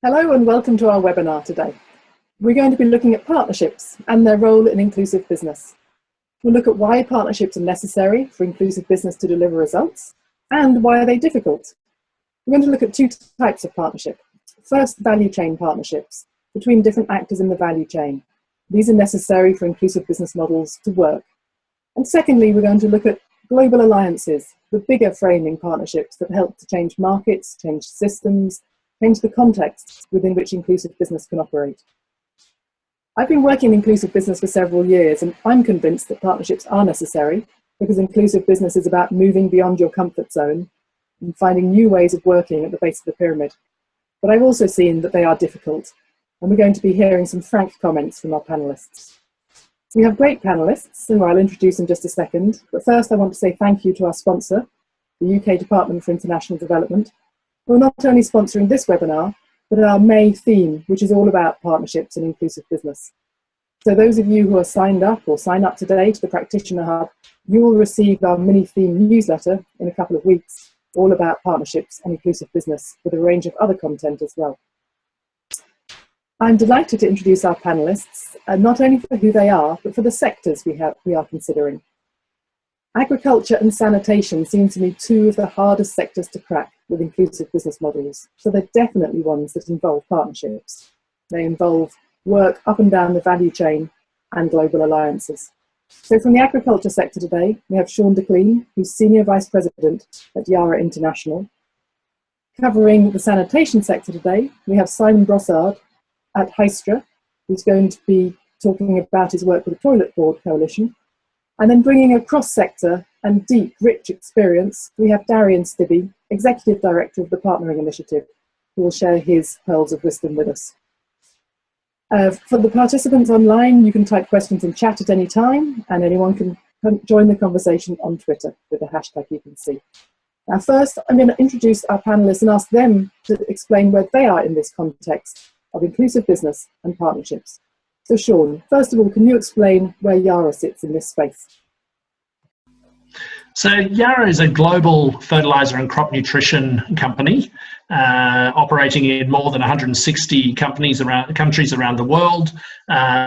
Hello and welcome to our webinar today. We're going to be looking at partnerships and their role in inclusive business. We'll look at why partnerships are necessary for inclusive business to deliver results and why are they difficult. We're going to look at two types of partnership. First, value chain partnerships between different actors in the value chain. These are necessary for inclusive business models to work. And secondly, we're going to look at global alliances, the bigger framing partnerships that help to change markets, change systems, change the context within which inclusive business can operate. I've been working in inclusive business for several years, and I'm convinced that partnerships are necessary because inclusive business is about moving beyond your comfort zone and finding new ways of working at the base of the pyramid. But I've also seen that they are difficult, and we're going to be hearing some frank comments from our panelists. We have great panelists, who I'll introduce in just a second, but first I want to say thank you to our sponsor, the UK Department for International Development, who are not only sponsoring this webinar, but our May theme, which is all about partnerships and inclusive business. So those of you who are signed up or sign up today to the Practitioner Hub, you will receive our mini theme newsletter in a couple of weeks, all about partnerships and inclusive business, with a range of other content as well. I'm delighted to introduce our panelists, not only for who they are, but for the sectors we are considering. Agriculture and sanitation seem to me two of the hardest sectors to crack with inclusive business models, so they're definitely ones that involve partnerships. They involve work up and down the value chain and global alliances. So from the agriculture sector today, we have Sean de Cleene, who's Senior Vice President at Yara International. Covering the sanitation sector today, we have Simon Brossard at Hystra, who's going to be talking about his work with the Toilet Board Coalition. And then bringing a cross-sector and deep, rich experience, we have Darian Stibbe, Executive Director of the Partnering Initiative, who will share his pearls of wisdom with us. For the participants online, you can type questions in chat at any time, and anyone can join the conversation on Twitter with the hashtag you can see. Now first, I'm going to introduce our panelists and ask them to explain where they are in this context of inclusive business and partnerships. So Sean, first of all, can you explain where Yara sits in this space? So Yara is a global fertilizer and crop nutrition company operating in more than 160 countries around the world.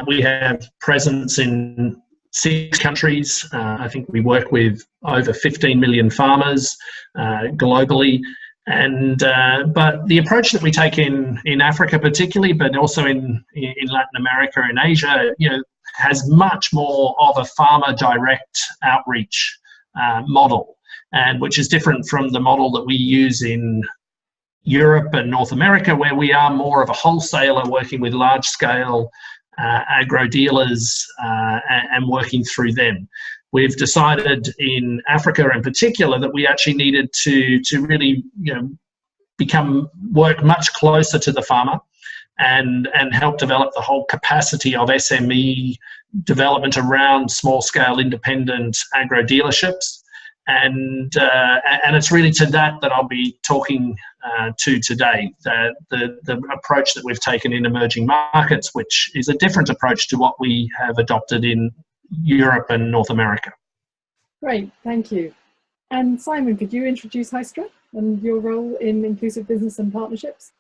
We have presence in 6 countries. I think we work with over 15 million farmers globally. But the approach that we take in Africa particularly, but also in Latin America and Asia, has much more of a farmer direct outreach model, and which is different from the model that we use in Europe and North America, where we are more of a wholesaler working with large scale agro dealers and working through them. We've decided in Africa in particular that we actually needed to really work much closer to the farmer and help develop the whole capacity of SME development around small scale independent agro dealerships. And it's really to that I'll be talking to today, the approach that we've taken in emerging markets, which is a different approach to what we have adopted in Europe and North America. Great, thank you. And Simon, could you introduce Hystra and your role in inclusive business and partnerships?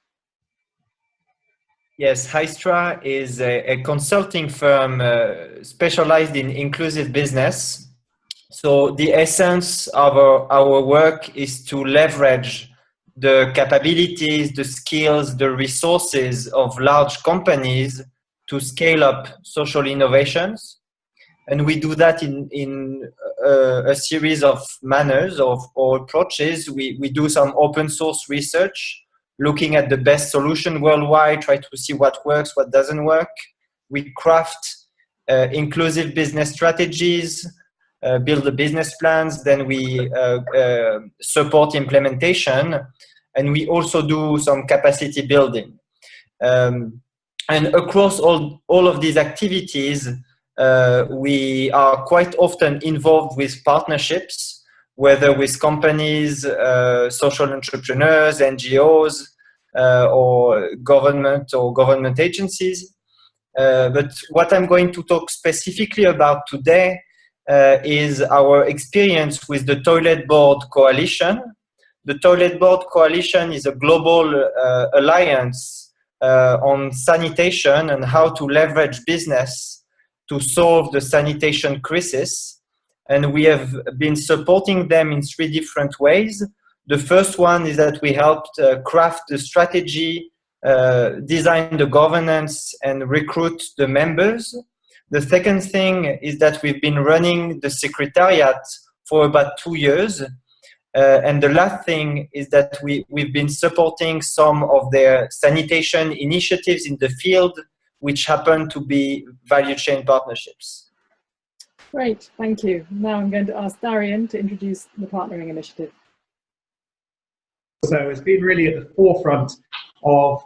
Yes, Hystra is a consulting firm specialized in inclusive business. So the essence of our work is to leverage the capabilities, the skills, the resources of large companies to scale up social innovations. And we do that in a series of manners or approaches. We do some open source research, looking at the best solution worldwide, try to see what works, what doesn't work. We craft inclusive business strategies, build the business plans, then we support implementation, and we also do some capacity building. And across all of these activities, we are quite often involved with partnerships, whether with companies, social entrepreneurs, NGOs, or government agencies. But what I'm going to talk specifically about today is our experience with the Toilet Board Coalition. The Toilet Board Coalition is a global alliance on sanitation and how to leverage business to solve the sanitation crisis. And we have been supporting them in 3 different ways. The first one is that we helped craft the strategy, design the governance, and recruit the members. The second thing is that we've been running the secretariat for about 2 years. And the last thing is that we've been supporting some of their sanitation initiatives in the field, which happen to be value chain partnerships. Great, thank you. Now I'm going to ask Darian to introduce the partnering initiative. So it's been really at the forefront of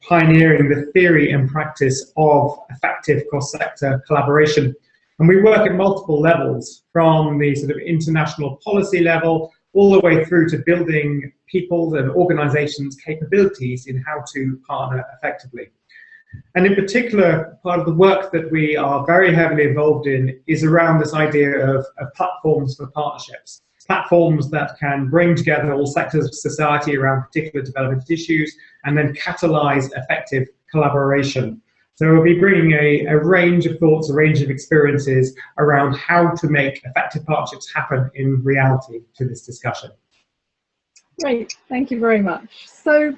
pioneering the theory and practice of effective cross-sector collaboration. And we work at multiple levels, from the sort of international policy level all the way through to building people's and organizations' capabilities in how to partner effectively. And in particular, part of the work that we are very heavily involved in is around this idea of platforms for partnerships. Platforms that can bring together all sectors of society around particular development issues and then catalyze effective collaboration. So we'll be bringing a range of thoughts, a range of experiences around how to make effective partnerships happen in reality to this discussion. Great, thank you very much. So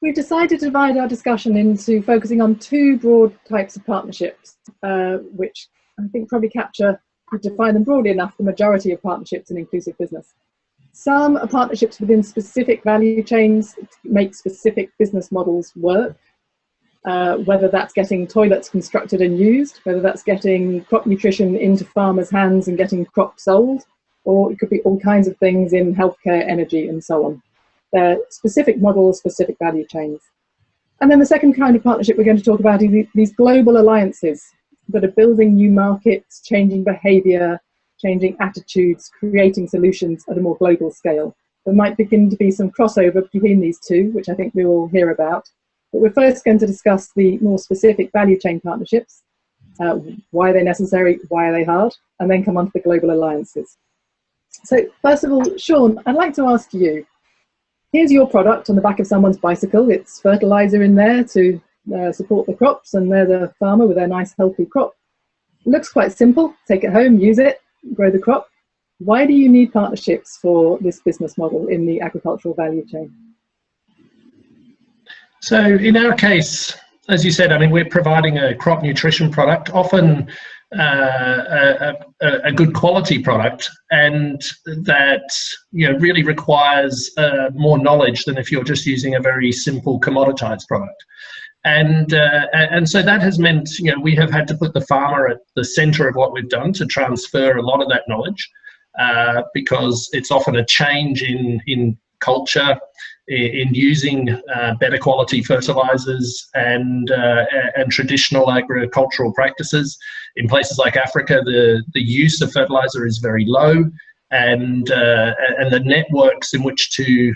we've decided to divide our discussion into focusing on 2 broad types of partnerships, which I think probably capture, to define them broadly enough, the majority of partnerships in inclusive business. Some are partnerships within specific value chains to make specific business models work, whether that's getting toilets constructed and used, whether that's getting crop nutrition into farmers' hands and getting crops sold, or it could be all kinds of things in healthcare, energy, and so on. They're specific models, specific value chains. And then the second kind of partnership we're going to talk about is these global alliances that are building new markets, changing behavior, changing attitudes, creating solutions at a more global scale. There might begin to be some crossover between these 2, which I think we will hear about. But we're first going to discuss the more specific value chain partnerships, why they're necessary, why are they hard, and then come on to the global alliances. So first of all, Sean, I'd like to ask you, here's your product on the back of someone's bicycle. It's fertilizer in there to support the crops, and there's a farmer with a nice healthy crop. It looks quite simple. Take it home, use it, grow the crop. Why do you need partnerships for this business model in the agricultural value chain? So in our case, as you said, I mean, we're providing a crop nutrition product, often a good quality product, and that really requires more knowledge than if you're just using a very simple commoditized product. And so that has meant we have had to put the farmer at the center of what we've done to transfer a lot of that knowledge, because it's often a change in culture, in using better quality fertilizers and traditional agricultural practices. In places like Africa, the use of fertilizer is very low, and the networks in which to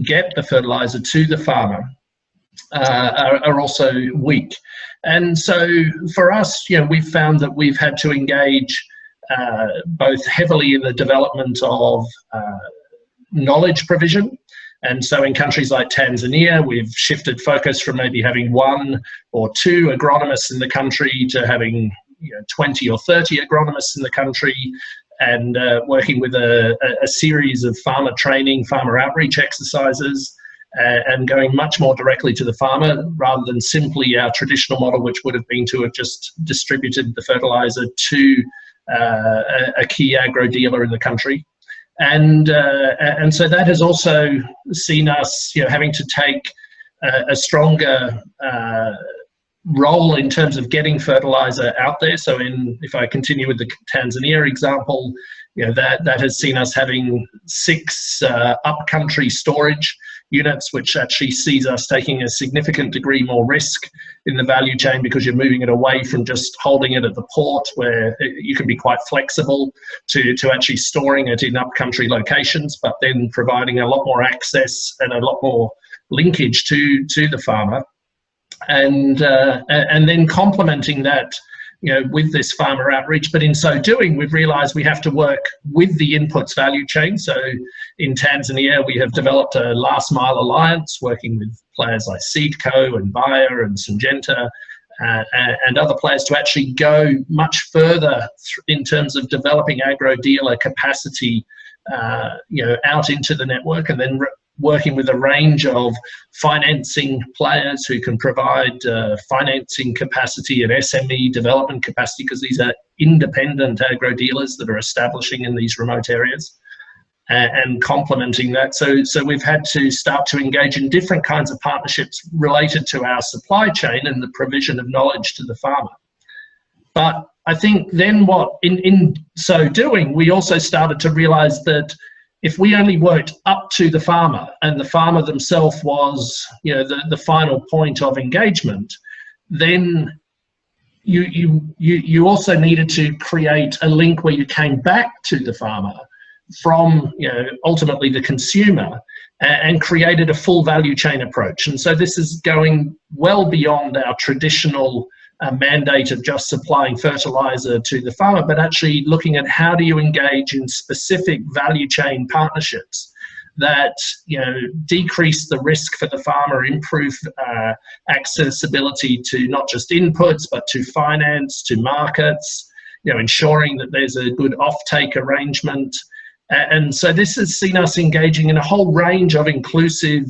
get the fertilizer to the farmer are also weak. And so for us, we've found that we've had to engage both heavily in the development of knowledge provision. And so in countries like Tanzania, we've shifted focus from maybe having 1 or 2 agronomists in the country to having 20 or 30 agronomists in the country, and working with a series of farmer training, farmer outreach exercises, and going much more directly to the farmer rather than simply our traditional model, which would have been to have just distributed the fertilizer to a key agro dealer in the country. And so that has also seen us, having to take a stronger role in terms of getting fertilizer out there. So if I continue with the Tanzania example, that has seen us having 6 up-country storage units, which actually sees us taking a significant degree more risk in the value chain, because you're moving it away from just holding it at the port, where you can be quite flexible, to actually storing it in up-country locations, but then providing a lot more access and a lot more linkage to the farmer. And then complementing that with this farmer outreach, but in so doing, we've realised we have to work with the inputs value chain. So in Tanzania, we have developed a last mile alliance working with players like Seedco and Bayer and Syngenta and other players to actually go much further in terms of developing agro-dealer capacity, out into the network, and then working with a range of financing players who can provide financing capacity and SME development capacity, because these are independent agro-dealers that are establishing in these remote areas, and complementing that. So we've had to start to engage in different kinds of partnerships related to our supply chain and the provision of knowledge to the farmer. But I think then in so doing, we also started to realise that if we only worked up to the farmer, and the farmer themselves was, the final point of engagement, then you also needed to create a link where you came back to the farmer from, ultimately the consumer, and created a full value chain approach. And so this is going well beyond our traditional mandate of just supplying fertilizer to the farmer, but actually looking at how do you engage in specific value chain partnerships that decrease the risk for the farmer, improve accessibility to not just inputs but to finance, to markets, ensuring that there's a good offtake arrangement. And so this has seen us engaging in a whole range of inclusive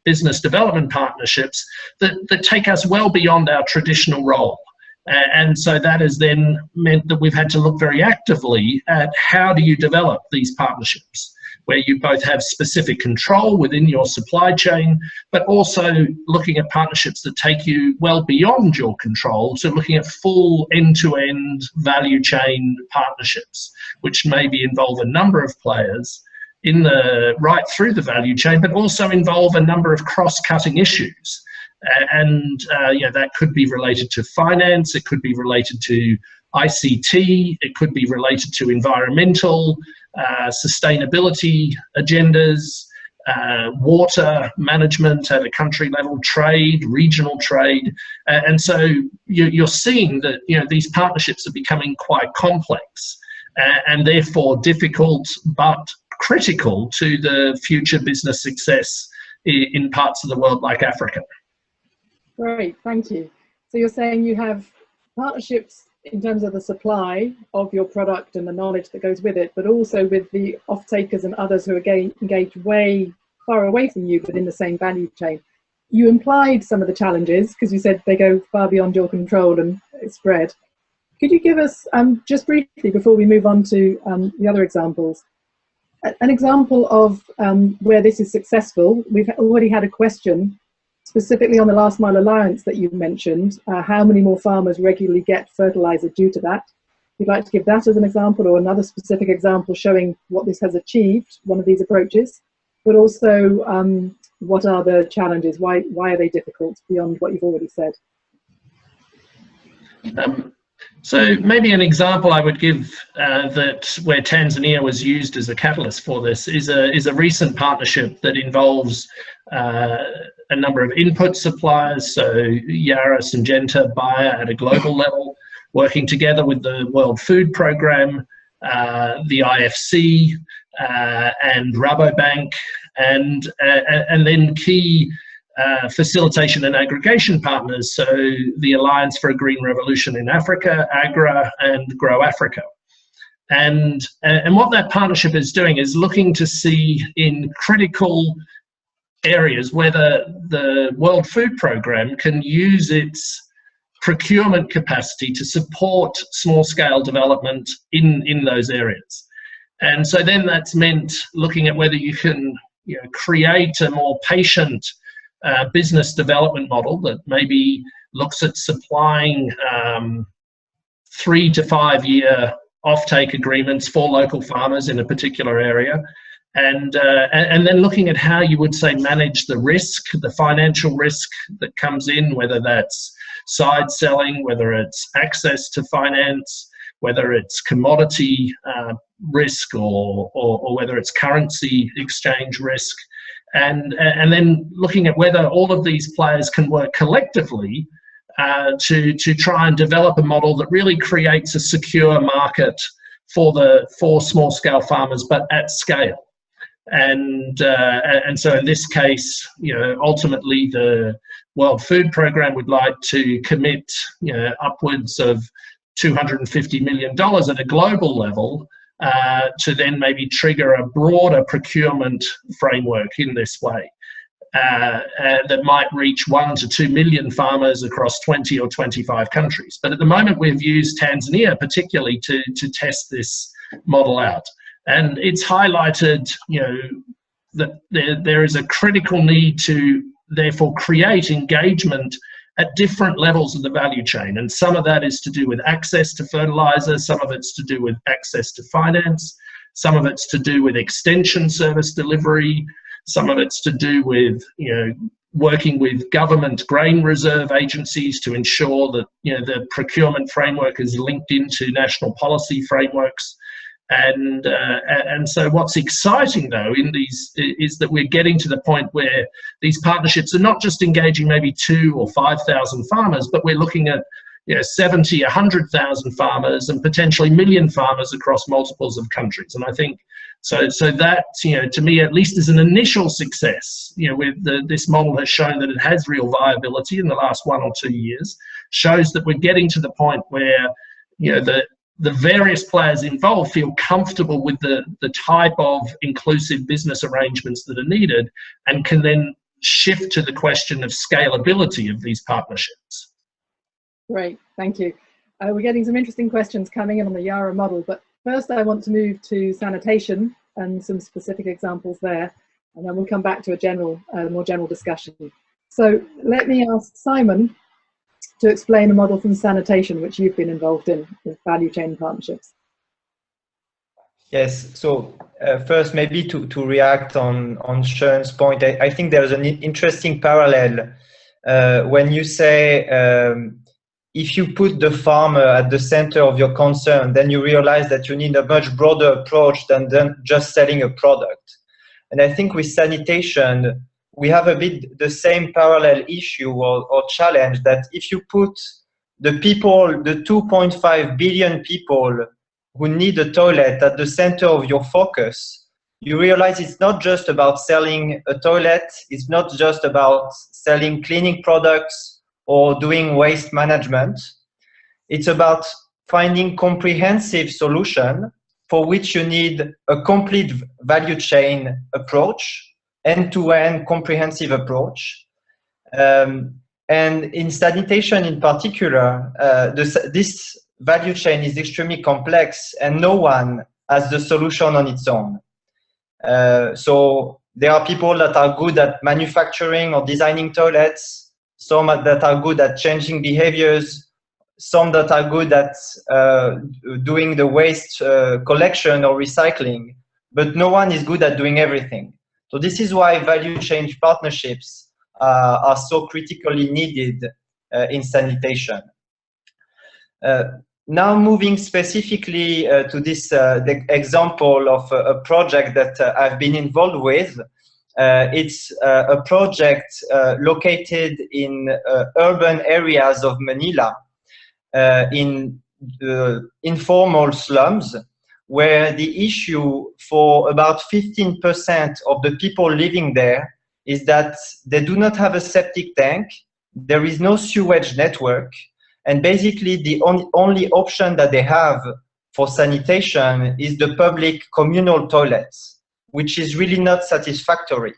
business development partnerships that take us well beyond our traditional role. And so that has then meant that we've had to look very actively at how do you develop these partnerships, where you both have specific control within your supply chain, but also looking at partnerships that take you well beyond your control, so looking at full end-to-end value chain partnerships, which maybe involve a number of players right through the value chain, but also involve a number of cross-cutting issues. And that could be related to finance, it could be related to ICT, it could be related to environmental, sustainability agendas, water management at a country level, trade, regional trade. And so you're seeing that these partnerships are becoming quite complex and therefore difficult, but critical to the future business success in parts of the world like Africa. Great, thank you. So you're saying you have partnerships in terms of the supply of your product and the knowledge that goes with it, but also with the off-takers and others who are engaged way far away from you, but in the same value chain. You implied some of the challenges because you said they go far beyond your control and spread. Could you give us, just briefly before we move on to the other examples, an example of where this is successful? We've already had a question specifically on the Last Mile Alliance that you mentioned, how many more farmers regularly get fertilizer due to that? You'd like to give that as an example, or another specific example showing what this has achieved, one of these approaches, but also what are the challenges? Why are they difficult beyond what you've already said? So maybe an example I would give that where Tanzania was used as a catalyst for this is a recent partnership that involves a number of input suppliers, so Yara, Syngenta, Bayer at a global level, working together with the World Food Programme, the IFC, and Rabobank, and then key facilitation and aggregation partners, so the Alliance for a Green Revolution in Africa, AGRA, and Grow Africa. And what that partnership is doing is looking to see in critical areas whether the World Food Programme can use its procurement capacity to support small-scale development in those areas. And so then that's meant looking at whether you can create a more patient business development model that maybe looks at supplying 3 to 5 year offtake agreements for local farmers in a particular area, and then looking at how you would say manage the risk, the financial risk that comes in, whether that's side selling, whether it's access to finance, whether it's commodity risk, or whether it's currency exchange risk. And then looking at whether all of these players can work collectively to try and develop a model that really creates a secure market for small-scale farmers, but at scale. And so in this case, ultimately the World Food Programme would like to commit, upwards of $250 million at a global level to then maybe trigger a broader procurement framework in this way that might reach 1 to 2 million farmers across 20 or 25 countries. But at the moment, we've used Tanzania particularly to test this model out. And it's highlighted, that there is a critical need to therefore create engagement at different levels of the value chain. And some of that is to do with access to fertilizer, some of it's to do with access to finance, some of it's to do with extension service delivery, some of it's to do with, working with government grain reserve agencies to ensure that, the procurement framework is linked into national policy frameworks. And so what's exciting, though, in these is that we're getting to the point where these partnerships are not just engaging maybe 2,000 or 5,000 farmers, but we're looking at 70, 100,000 farmers and potentially a million farmers across multiples of countries. And I think so that, to me, at least, is an initial success. This model has shown that it has real viability in the last 1 or 2 years, shows that we're getting to the point where, the various players involved feel comfortable with the type of inclusive business arrangements that are needed and can then shift to the question of scalability of these partnerships. Great, thank you. We're getting some interesting questions coming in on the Yara model, but first I want to move to sanitation and some specific examples there, and then we'll come back to a more general discussion. So let me ask Simon to explain a model from sanitation which you've been involved in with value chain partnerships. Yes, so first maybe to react on Sean's point, I think there's an interesting parallel when you say if you put the farmer at the center of your concern, then you realize that you need a much broader approach than just selling a product. And I think with sanitation, we have a bit the same parallel issue or challenge, that if you put the people, the 2.5 billion people who need a toilet at the center of your focus, you realize it's not just about selling a toilet, it's not just about selling cleaning products or doing waste management. It's about finding comprehensive solution for which you need a complete value chain approach, end-to-end comprehensive approach. And in sanitation in particular, this value chain is extremely complex and no one has the solution on its own. So there are people that are good at manufacturing or designing toilets, some that are good at changing behaviors, some that are good at doing the waste collection or recycling, but no one is good at doing everything. So this is why value chain partnerships are so critically needed in sanitation. Now moving specifically to this the example of a project that I've been involved with. It's a project located in urban areas of Manila, in the informal slums, where the issue for about 15% of the people living there is that they do not have a septic tank, there is no sewage network, and basically the only option that they have for sanitation is the public communal toilets, which is really not satisfactory.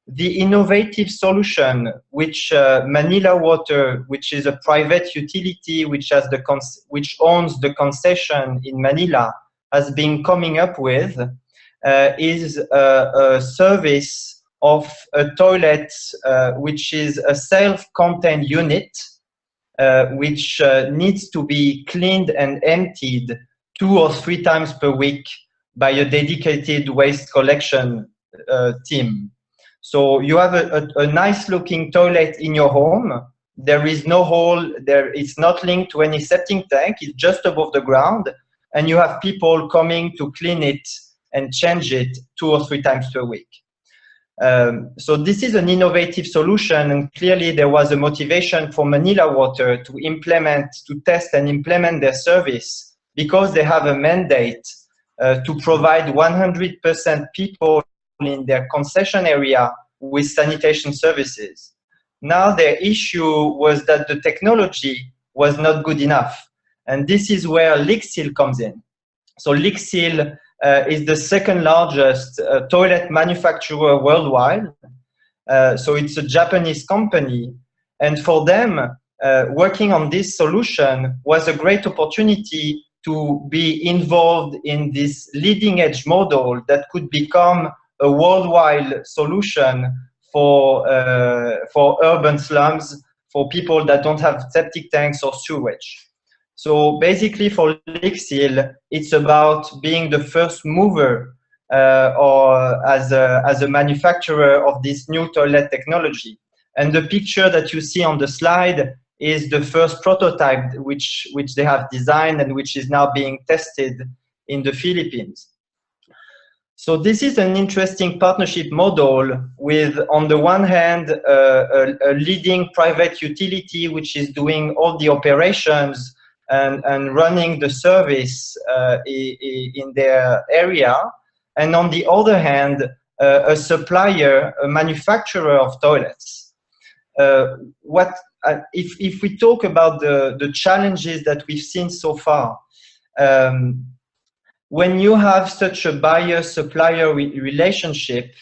The innovative solution which Manila Water, which is a private utility which owns the concession in Manila, has been coming up with is a service of a toilet which is a self-contained unit which needs to be cleaned and emptied 2 or 3 times per week by a dedicated waste collection team. So you have a nice looking toilet in your home. There is no hole, it's not linked to any septic tank, it's just above the ground, and you have people coming to clean it and change it 2 or 3 times per week. So this is an innovative solution, and clearly there was a motivation for Manila Water to test and implement their service, because they have a mandate to provide 100% people in their concession area with sanitation services. Now their issue was that the technology was not good enough. And this is where Lixil comes in. So Lixil is the second largest toilet manufacturer worldwide. So it's a Japanese company. And for them, working on this solution was a great opportunity to be involved in this leading edge model that could become a worldwide solution for urban slums, for people that don't have septic tanks or sewage. So basically for Lixil, it's about being the first mover or as a manufacturer of this new toilet technology. And the picture that you see on the slide is the first prototype which they have designed and which is now being tested in the Philippines. So this is an interesting partnership model with, on the one hand, a leading private utility which is doing all the operations and running the service in their area. And on the other hand, a supplier, a manufacturer of toilets. If we talk about the challenges that we've seen so far, when you have such a buyer-supplier relationship,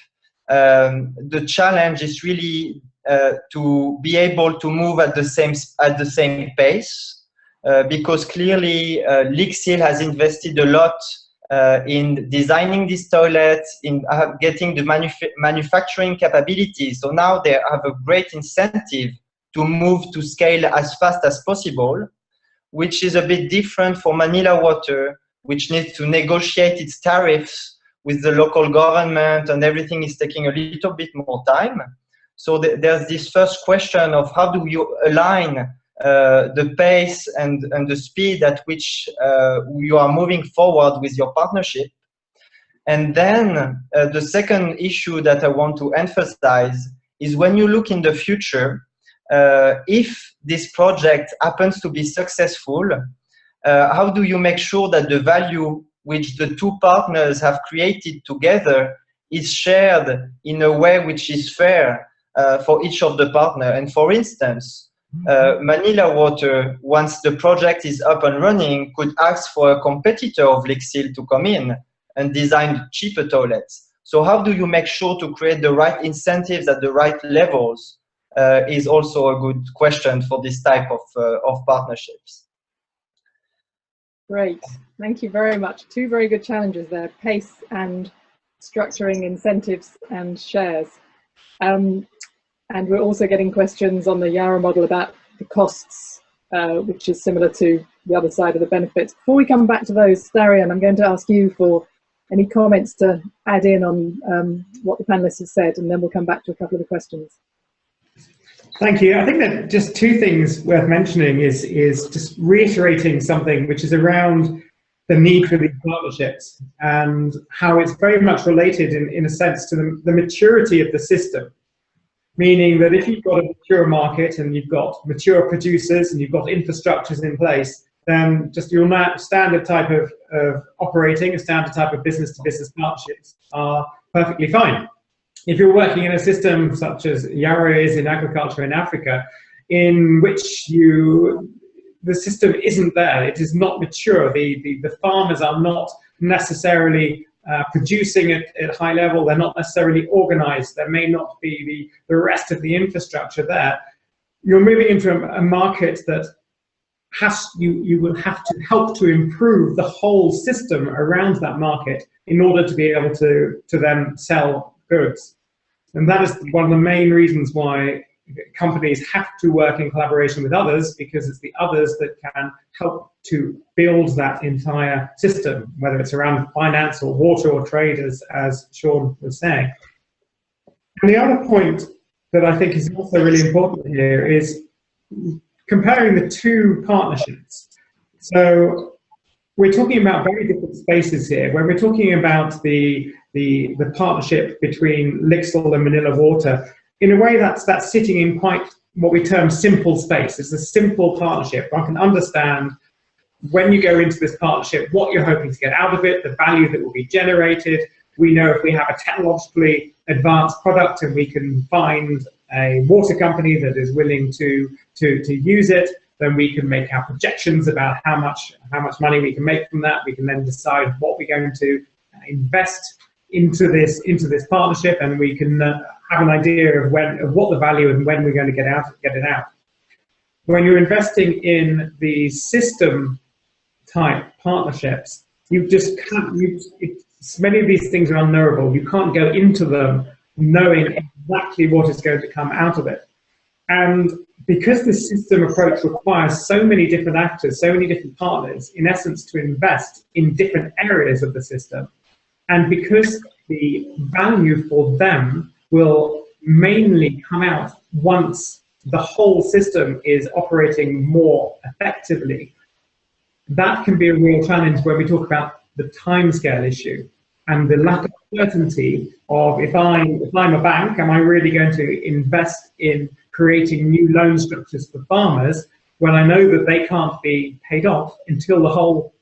the challenge is really to be able to move at the same pace, because clearly Lixil has invested a lot in designing this toilet, in getting the manufacturing capabilities. So now they have a great incentive to move to scale as fast as possible, which is a bit different for Manila Water, which needs to negotiate its tariffs with the local government, and everything is taking a little bit more time. So there's this first question of how do you align the pace and the speed at which you are moving forward with your partnership. And then the second issue that I want to emphasize is when you look in the future, if this project happens to be successful, how do you make sure that the value which the two partners have created together is shared in a way which is fair for each of the partners? And for instance, Manila Water, once the project is up and running, could ask for a competitor of Lixil to come in and design cheaper toilets. So how do you make sure to create the right incentives at the right levels is also a good question for this type of partnerships. Great, thank you very much. Two very good challenges there, pace and structuring incentives and shares. And we're also getting questions on the Yara model about the costs, which is similar to the other side of the benefits. Before we come back to those, Darian, I'm going to ask you for any comments to add in on what the panelists have said, and then we'll come back to a couple of the questions. Thank you. I think that just two things worth mentioning is just reiterating something which is around the need for these partnerships and how it's very much related in a sense to the maturity of the system. Meaning that if you've got a mature market and you've got mature producers and you've got infrastructures in place, then just your standard type of operating, a standard type of business-to-business partnerships are perfectly fine. If you're working in a system such as Yara is in agriculture in Africa, in which the system isn't there, it is not mature, the farmers are not necessarily producing at a high level, they're not necessarily organized, there may not be the rest of the infrastructure there, you're moving into a market that you will have to help to improve the whole system around that market in order to be able to then sell goods. And that is one of the main reasons why companies have to work in collaboration with others, because it's the others that can help to build that entire system, whether it's around finance or water or trade, as Sean was saying. And the other point that I think is also really important here is comparing the two partnerships. So we're talking about very different spaces here. When we're talking about the the partnership between Lixil and Manila Water, in a way that's sitting in quite what we term simple space. It's a simple partnership. I can understand when you go into this partnership what you're hoping to get out of it, the value that will be generated. We know if we have a technologically advanced product and we can find a water company that is willing to use it, then we can make our projections about how much money we can make from that. We can then decide what we're going to invest into this partnership, and we can have an idea of what the value and when we're going to get it out. When you're investing in the system type partnerships, you just can't. Many of these things are unknowable. You can't go into them knowing exactly what is going to come out of it. And because the system approach requires so many different actors, so many different partners, in essence, to invest in different areas of the system, and because the value for them will mainly come out once the whole system is operating more effectively, that can be a real challenge when we talk about the timescale issue and the lack of certainty of if I'm a bank, am I really going to invest in creating new loan structures for farmers when I know that they can't be paid off until the whole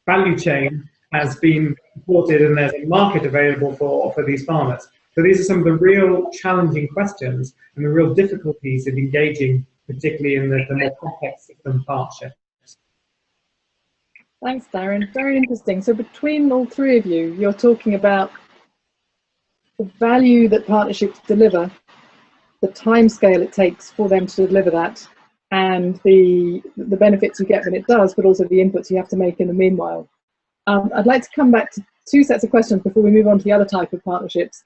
value chain has been supported and there's a market available for these farmers. So these are some of the real challenging questions and the real difficulties of engaging, particularly in the more complex system partnership. Thanks, Darian. Very interesting. So between all three of you, you're talking about the value that partnerships deliver, the timescale it takes for them to deliver that, and the benefits you get when it does, but also the inputs you have to make in the meanwhile. I'd like to come back to two sets of questions before we move on to the other type of partnerships.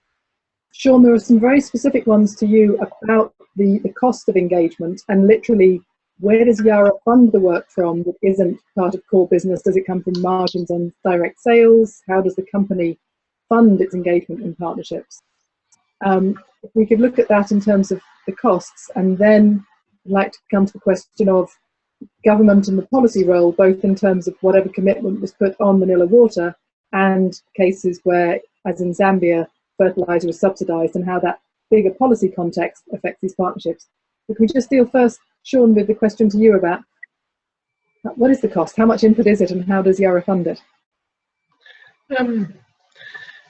Sean, there are some very specific ones to you about the cost of engagement, and literally, where does Yara fund the work from that isn't part of core business? Does it come from margins on direct sales? How does the company fund its engagement in partnerships? If we could look at that in terms of the costs, and then I'd like to come to the question of government and the policy role, both in terms of whatever commitment was put on Manila Water and cases where, as in Zambia, fertilizer is subsidized, and how that bigger policy context affects these partnerships. If we just deal first, Sean, with the question to you about what is the cost, how much input is it, and how does Yara fund it?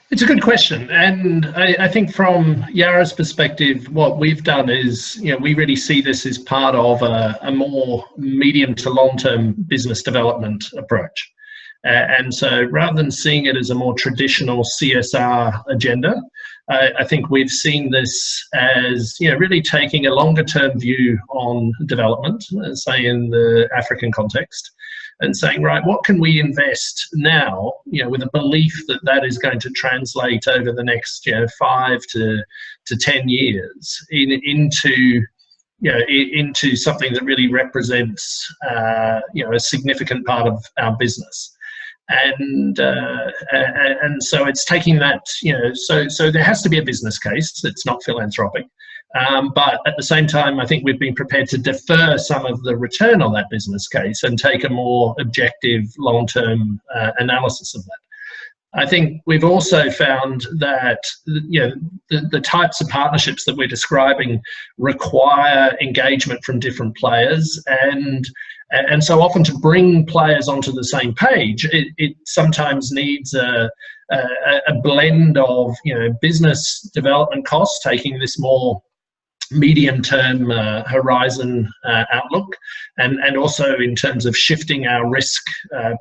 It's a good question, and I think from Yara's perspective, what we've done is, we really see this as part of a more medium to long-term business development approach. And so rather than seeing it as a more traditional CSR agenda, I think we've seen this as, really taking a longer term view on development, say in the African context, and saying, right, what can we invest now, with a belief that that is going to translate over the next 5 to 10 years into something that really represents, a significant part of our business. And so it's taking that, so there has to be a business case that's not philanthropic. But at the same time, I think we've been prepared to defer some of the return on that business case and take a more objective long-term analysis of that. I think we've also found that the types of partnerships that we're describing require engagement from different players, and so often to bring players onto the same page, it sometimes needs a blend of business development costs, taking this more medium-term horizon outlook, and also in terms of shifting our risk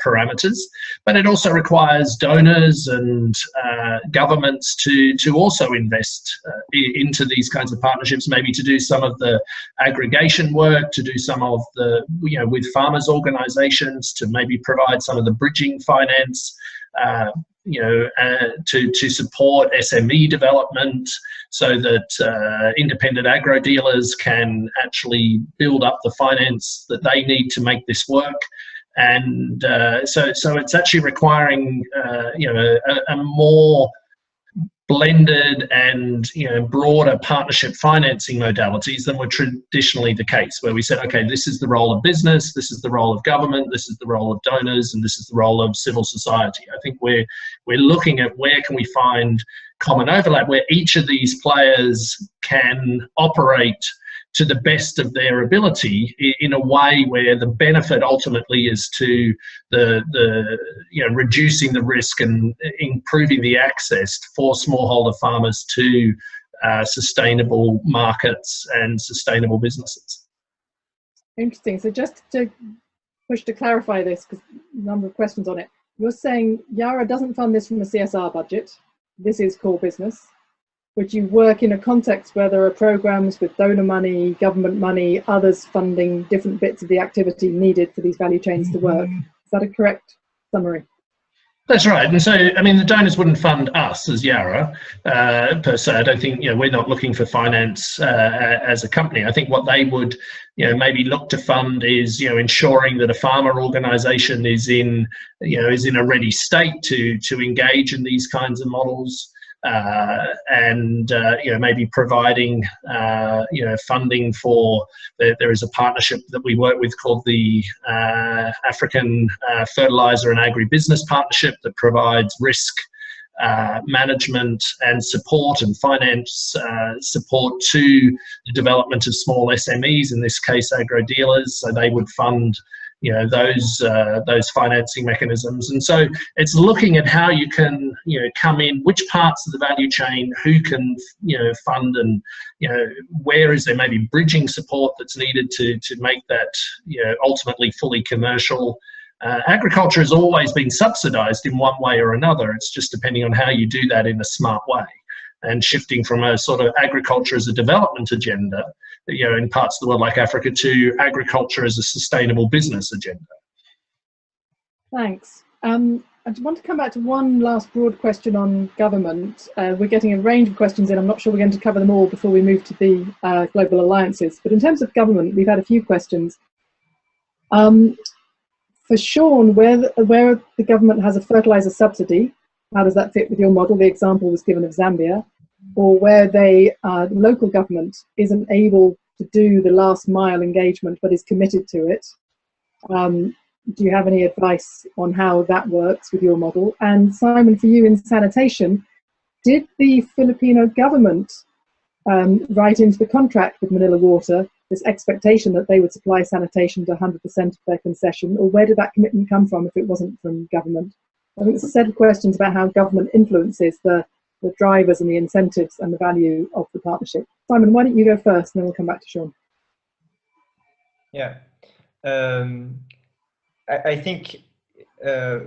parameters. But it also requires donors and governments to also invest into these kinds of partnerships, maybe to do some of the aggregation work, to do some of the, with farmers organizations, to maybe provide some of the bridging finance, to support SME development, so that independent agro dealers can actually build up the finance that they need to make this work. And so it's actually requiring a more blended and broader partnership financing modalities than were traditionally the case, where we said, okay, this is the role of business, this is the role of government, this is the role of donors, and this is the role of civil society. I think we're looking at where can we find common overlap, where each of these players can operate to the best of their ability in a way where the benefit ultimately is to the reducing the risk and improving the access for smallholder farmers to sustainable markets and sustainable businesses. Interesting. So just to push to clarify this, because a number of questions on it, you're saying Yara doesn't fund this from a CSR budget. This is core business. But you work in a context where there are programs with donor money, government money, others funding different bits of the activity needed for these value chains to work. Is that a correct summary? That's right. And so, I mean, the donors wouldn't fund us as Yara per se. I don't think, we're not looking for finance as a company. I think what they would, maybe look to fund is, ensuring that a farmer organisation is in a ready state to engage in these kinds of models. And maybe providing funding for there is a partnership that we work with called the African Fertilizer and Agribusiness Partnership that provides risk management and support and finance support to the development of small SMEs, in this case agro dealers. So they would fund those financing mechanisms. And so it's looking at how you can come in, which parts of the value chain, who can fund, and where is there maybe bridging support that's needed to make that ultimately fully commercial. Agriculture has always been subsidized in one way or another. It's just depending on how you do that in a smart way, and shifting from a sort of agriculture as a development agenda, in parts of the world like Africa, to agriculture as a sustainable business agenda. Thanks. I want to come back to one last broad question on government. We're getting a range of questions in. I'm not sure we're going to cover them all before we move to the global alliances. But in terms of government, we've had a few questions. For Sean, where the government has a fertilizer subsidy, how does that fit with your model? The example was given of Zambia. Or where the local government isn't able to do the last mile engagement but is committed to it. Do you have any advice on how that works with your model? And Simon, for you in sanitation, did the Filipino government write into the contract with Manila Water this expectation that they would supply sanitation to 100% of their concession, or where did that commitment come from if it wasn't from government? I think it's a set of questions about how government influences the drivers and the incentives and the value of the partnership. Simon, why don't you go first, and then we'll come back to Sean. Yeah, I think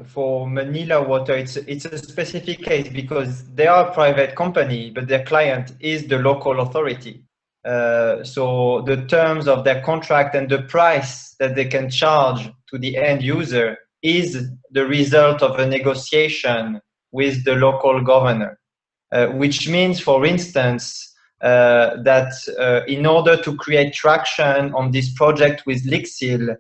for Manila Water, it's a specific case because they are a private company, but their client is the local authority. So the terms of their contract and the price that they can charge to the end user is the result of a negotiation with the local governor. Which means, for instance, that in order to create traction on this project with Lixil,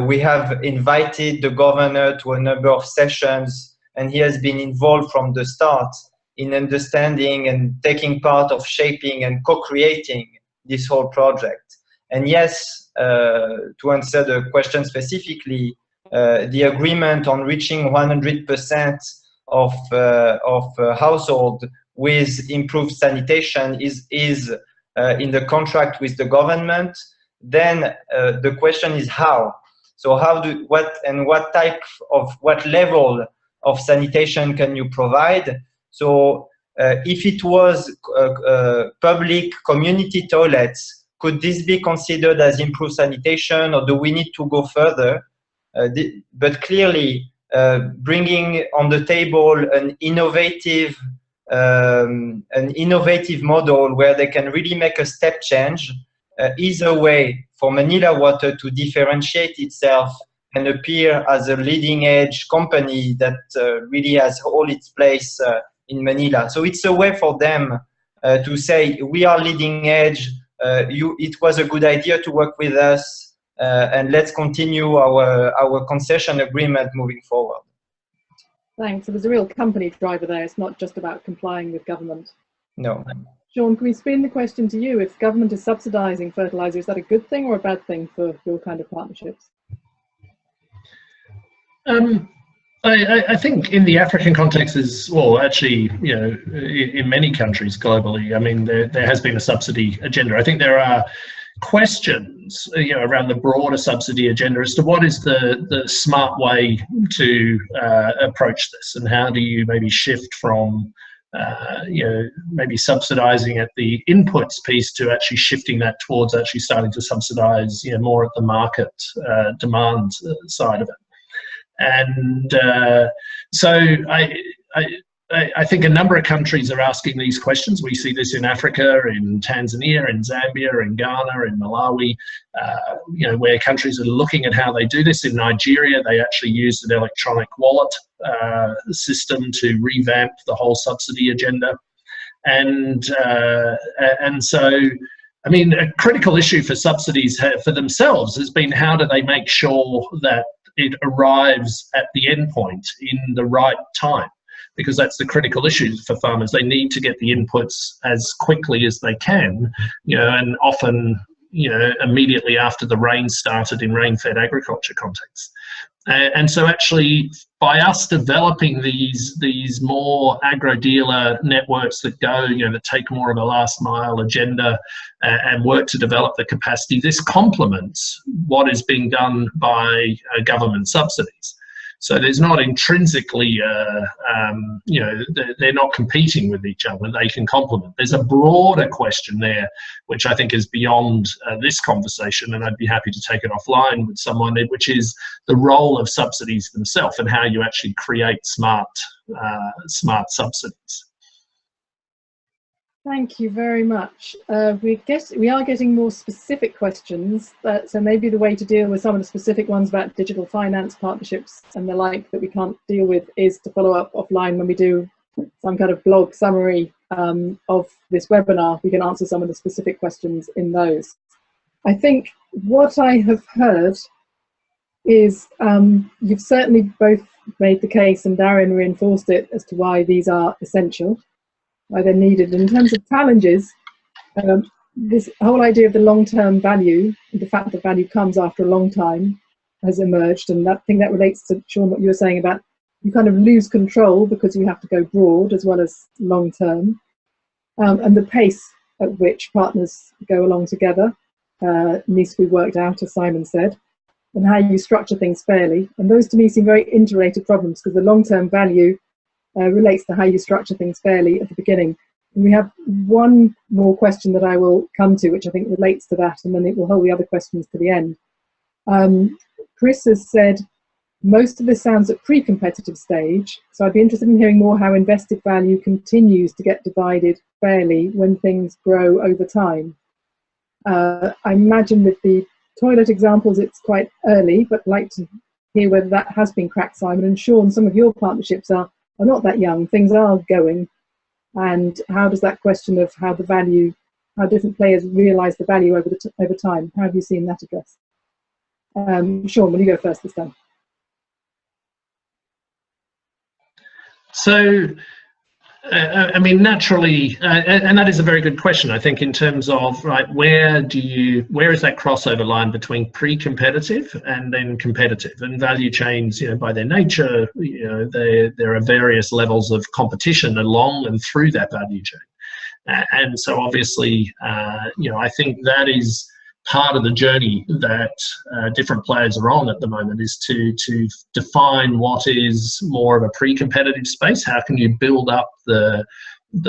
we have invited the governor to a number of sessions, and he has been involved from the start in understanding and taking part of shaping and co-creating this whole project. And yes, to answer the question specifically, the agreement on reaching 100% of household with improved sanitation is in the contract with the government. Then the question is how. So what type of, what level of sanitation can you provide? So if it was public community toilets, could this be considered as improved sanitation, or do we need to go further? But clearly, bringing on the table an innovative model where they can really make a step change is a way for Manila Water to differentiate itself and appear as a leading edge company that really has all its place in Manila. So it's a way for them to say, we are leading edge, it was a good idea to work with us, and let's continue our concession agreement moving forward. Thanks. So there's a real company driver there. It's not just about complying with government. No. Sean, can we spin the question to you? If government is subsidising fertiliser, is that a good thing or a bad thing for your kind of partnerships? I think in the African context is, well, actually, you know, in many countries globally, I mean, there has been a subsidy agenda. I think there are questions, you know, around the broader subsidy agenda as to what is the smart way to approach this, and how do you maybe shift from you know, maybe subsidizing at the inputs piece to actually shifting that towards actually starting to subsidize, you know, more at the market demand side of it. And so I think a number of countries are asking these questions. We see this in Africa, in Tanzania, in Zambia, in Ghana, in Malawi, you know, where countries are looking at how they do this. In Nigeria, they actually used an electronic wallet system to revamp the whole subsidy agenda. And so, I mean, a critical issue for subsidies for themselves has been how do they make sure that it arrives at the end point in the right time, because that's the critical issue for farmers. They need to get the inputs as quickly as they can, you know, and often, you know, immediately after the rain started in rain-fed agriculture contexts. And so actually, by us developing these more agro-dealer networks that go, you know, that take more of a last mile agenda and work to develop the capacity, this complements what is being done by government subsidies. So there's not intrinsically, you know, they're not competing with each other. They can complement. There's a broader question there, which I think is beyond this conversation, and I'd be happy to take it offline with someone, which is the role of subsidies themselves and how you actually create smart subsidies. Thank you very much. We are getting more specific questions, so maybe the way to deal with some of the specific ones about digital finance partnerships and the like that we can't deal with is to follow up offline when we do some kind of blog summary of this webinar. We can answer some of the specific questions in those. I think what I have heard is you've certainly both made the case, and Darian reinforced it, as to why these are essential, why they're needed. In terms of challenges, this whole idea of the long-term value, the fact that value comes after a long time, has emerged, and I think that relates to, Sean, what you were saying about you kind of lose control because you have to go broad as well as long-term, and the pace at which partners go along together needs to be worked out, as Simon said, and how you structure things fairly. And those to me seem very interrelated problems, because the long-term value relates to how you structure things fairly at the beginning. And we have one more question that I will come to, which I think relates to that, and then it will hold the other questions to the end. Chris has said, most of this sounds at pre-competitive stage, so I'd be interested in hearing more how invested value continues to get divided fairly when things grow over time. I imagine with the toilet examples it's quite early, but I'd like to hear whether that has been cracked, Simon. And Sean, some of your partnerships are not that young, things are going, and how does that question of how the value, how different players realise the value over time, how have you seen that addressed? Sean, will you go first this time? So, I mean, naturally, and that is a very good question, I think, in terms of, right, where is that crossover line between pre-competitive and then competitive? And value chains, you know, by their nature, you know, there are various levels of competition along and through that value chain. And so obviously, you know, I think that is part of the journey that different players are on at the moment, is to define what is more of a pre-competitive space. How can you build up the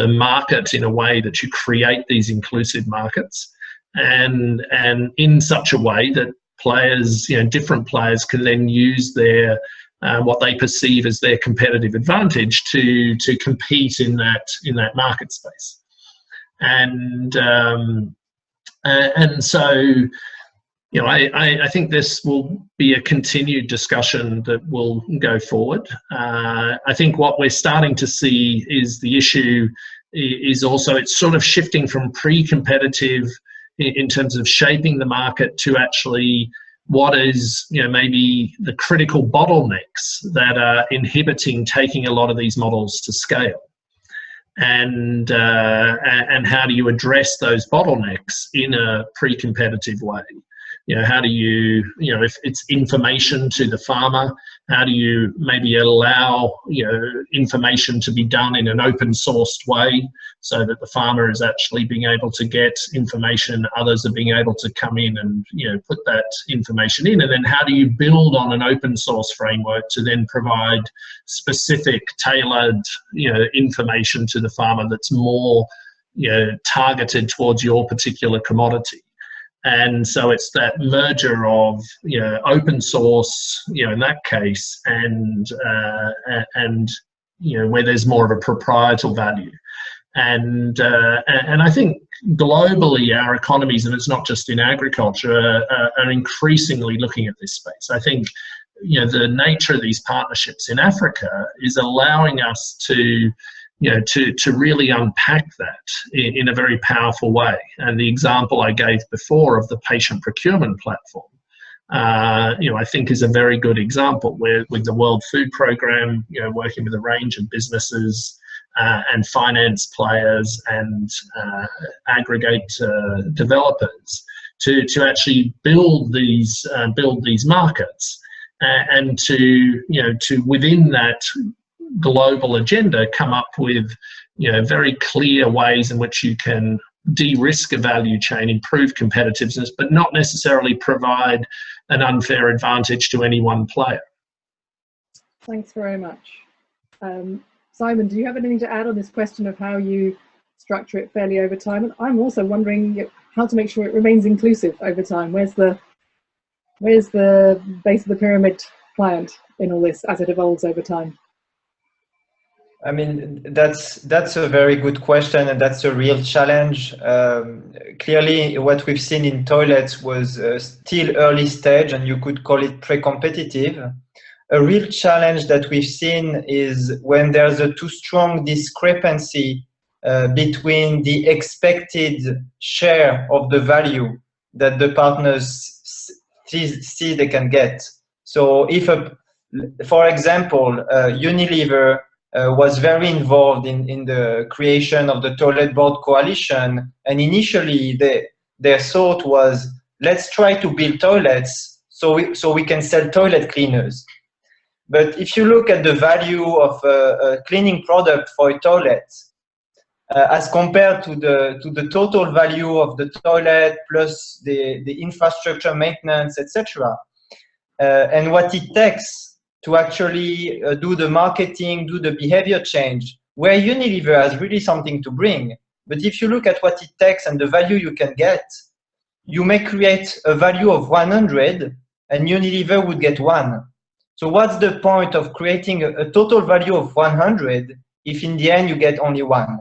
market in a way that you create these inclusive markets, and in such a way that players, you know, different players can then use their what they perceive as their competitive advantage to compete in that market space. And so, you know, I think this will be a continued discussion that will go forward. I think what we're starting to see is the issue is also, it's sort of shifting from pre-competitive in terms of shaping the market to actually what is, maybe the critical bottlenecks that are inhibiting taking a lot of these models to scale, and how do you address those bottlenecks in a pre-competitive way? How do you, if it's information to the farmer, how do you maybe allow, information to be done in an open sourced way so that the farmer is actually being able to get information, others are being able to come in and, put that information in, and then how do you build on an open source framework to then provide specific, tailored, information to the farmer that's more, targeted towards your particular commodity. And so it's that merger of, open source, in that case, and where there's more of a proprietal value. And I think globally our economies, and it's not just in agriculture, are increasingly looking at this space. I think, the nature of these partnerships in Africa is allowing us to really unpack that in a very powerful way. And the example I gave before of the patient procurement platform, I think is a very good example, where with the World Food Programme, working with a range of businesses and finance players and aggregate developers to actually build these markets, and to within that global agenda come up with very clear ways in which you can de-risk a value chain, improve competitiveness, but not necessarily provide an unfair advantage to any one player. Thanks very much. Simon, do you have anything to add on this question of how you structure it fairly over time? And I'm also wondering how to make sure it remains inclusive over time. Where's the base of the pyramid client in all this as it evolves over time? I mean, that's a very good question, and that's a real challenge. Clearly, what we've seen in toilets was still early stage, and you could call it pre-competitive. A real challenge that we've seen is when there's a too strong discrepancy between the expected share of the value that the partners see they can get. So if, for example, Unilever was very involved in the creation of the toilet board coalition, and initially their thought was, let's try to build toilets so we can sell toilet cleaners. But if you look at the value of a cleaning product for a toilet as compared to the total value of the toilet plus the infrastructure maintenance, etc., and what it takes to actually do the marketing, do the behavior change, where Unilever has really something to bring. But if you look at what it takes and the value you can get, you may create a value of 100 and Unilever would get 1. So what's the point of creating a total value of 100 if in the end you get only 1?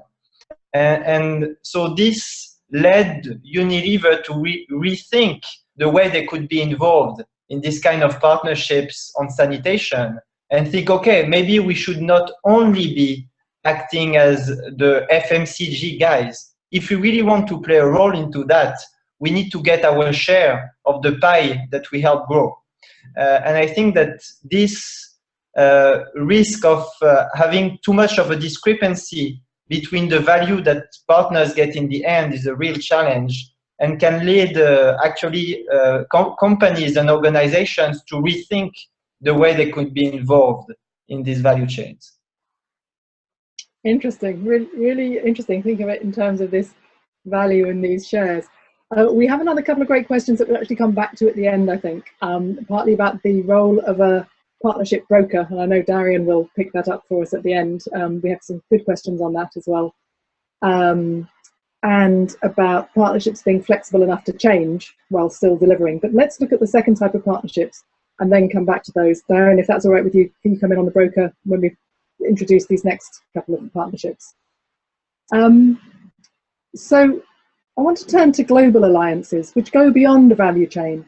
And so this led Unilever to rethink the way they could be involved in this kind of partnerships on sanitation, and think, okay, maybe we should not only be acting as the FMCG guys. If we really want to play a role into that, we need to get our share of the pie that we help grow. And I think that this risk of having too much of a discrepancy between the value that partners get in the end is a real challenge, and can lead companies and organizations to rethink the way they could be involved in these value chains. Interesting, really interesting. Think of it in terms of this value in these shares. We have another couple of great questions that we'll actually come back to at the end, I think, partly about the role of a partnership broker, and I know Darian will pick that up for us at the end. We have some good questions on that as well. And about partnerships being flexible enough to change while still delivering. But let's look at the second type of partnerships and then come back to those. Darian, if that's all right with you, can you come in on the broker when we introduce these next couple of partnerships? So I want to turn to global alliances, which go beyond the value chain.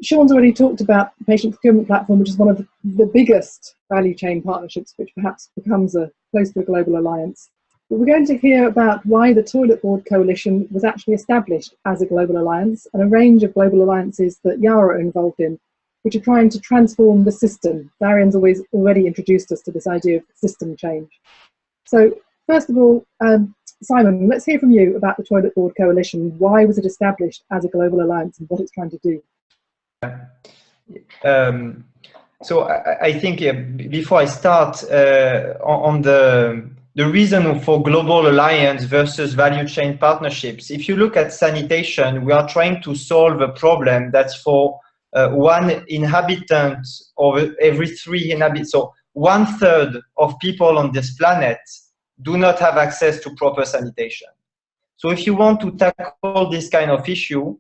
Sean's already talked about the patient procurement platform, which is one of the biggest value chain partnerships, which perhaps becomes close to a global alliance. But we're going to hear about why the Toilet Board Coalition was actually established as a global alliance, and a range of global alliances that Yara are involved in, which are trying to transform the system. Darian's already introduced us to this idea of system change. So first of all, Simon, let's hear from you about the Toilet Board Coalition. Why was it established as a global alliance and what it's trying to do? So I think before I start on the reason for global alliance versus value chain partnerships, if you look at sanitation, we are trying to solve a problem that's for one inhabitant over every 3 inhabitants. So 1/3 of people on this planet do not have access to proper sanitation. So if you want to tackle this kind of issue,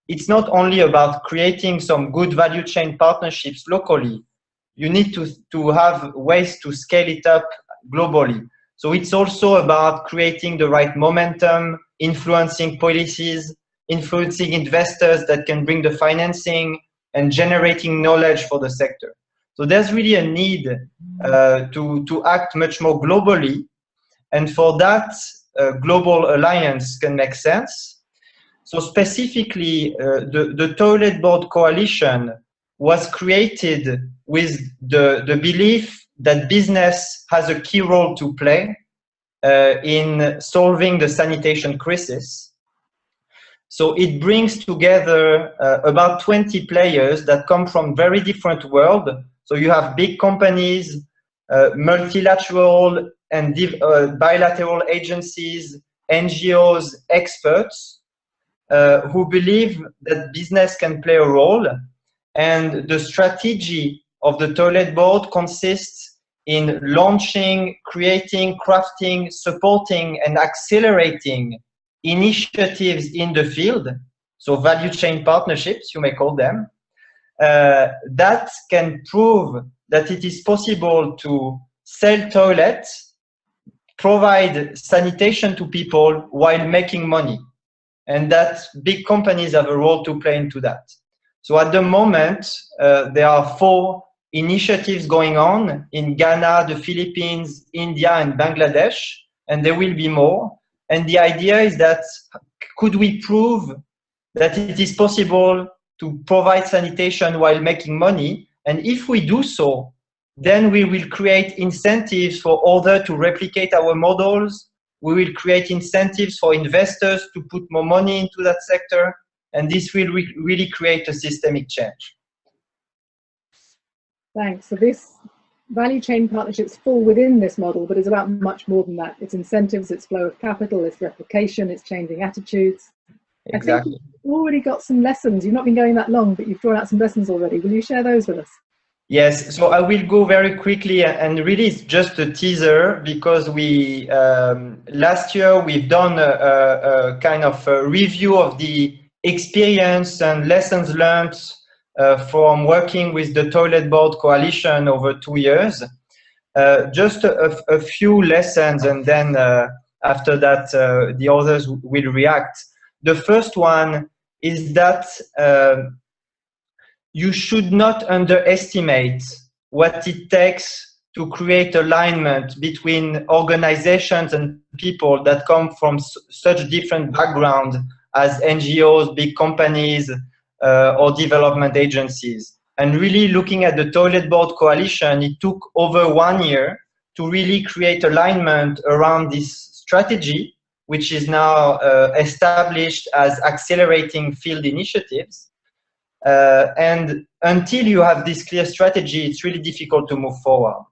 it's not only about creating some good value chain partnerships locally. You need to have ways to scale it up globally. So it's also about creating the right momentum, influencing policies, influencing investors that can bring the financing, and generating knowledge for the sector. So there's really a need to act much more globally. And for that, global alliance can make sense. So specifically, the Toilet Board Coalition was created with the belief that business has a key role to play in solving the sanitation crisis. So it brings together about 20 players that come from very different worlds. So you have big companies, multilateral and bilateral agencies, NGOs, experts who believe that business can play a role. And the strategy of the Toilet Board consists in launching, creating, crafting, supporting, and accelerating initiatives in the field, so value chain partnerships, you may call them, that can prove that it is possible to sell toilets, provide sanitation to people while making money, and that big companies have a role to play into that. So at the moment, there are 4 initiatives going on in Ghana, the Philippines, India, and Bangladesh, and there will be more. And the idea is that could we prove that it is possible to provide sanitation while making money? And if we do so, then we will create incentives for others to replicate our models. We will create incentives for investors to put more money into that sector. And this will really create a systemic change. Thanks. So this value chain partnerships fall within this model, but it's about much more than that. It's incentives, it's flow of capital, it's replication, it's changing attitudes. Exactly. I think you've already got some lessons. You've not been going that long, but you've drawn out some lessons already. Will you share those with us? Yes, so I will go very quickly, and really it's just a teaser because we last year we've done a kind of a review of the experience and lessons learned from working with the Toilet Board Coalition over 2 years. Just a few lessons, and then after that the others will react. The first one is that you should not underestimate what it takes to create alignment between organizations and people that come from such different backgrounds as NGOs, big companies, or development agencies. And really looking at the Toilet Board Coalition, it took over 1 year to really create alignment around this strategy, which is now established as accelerating field initiatives. And until you have this clear strategy, it's really difficult to move forward.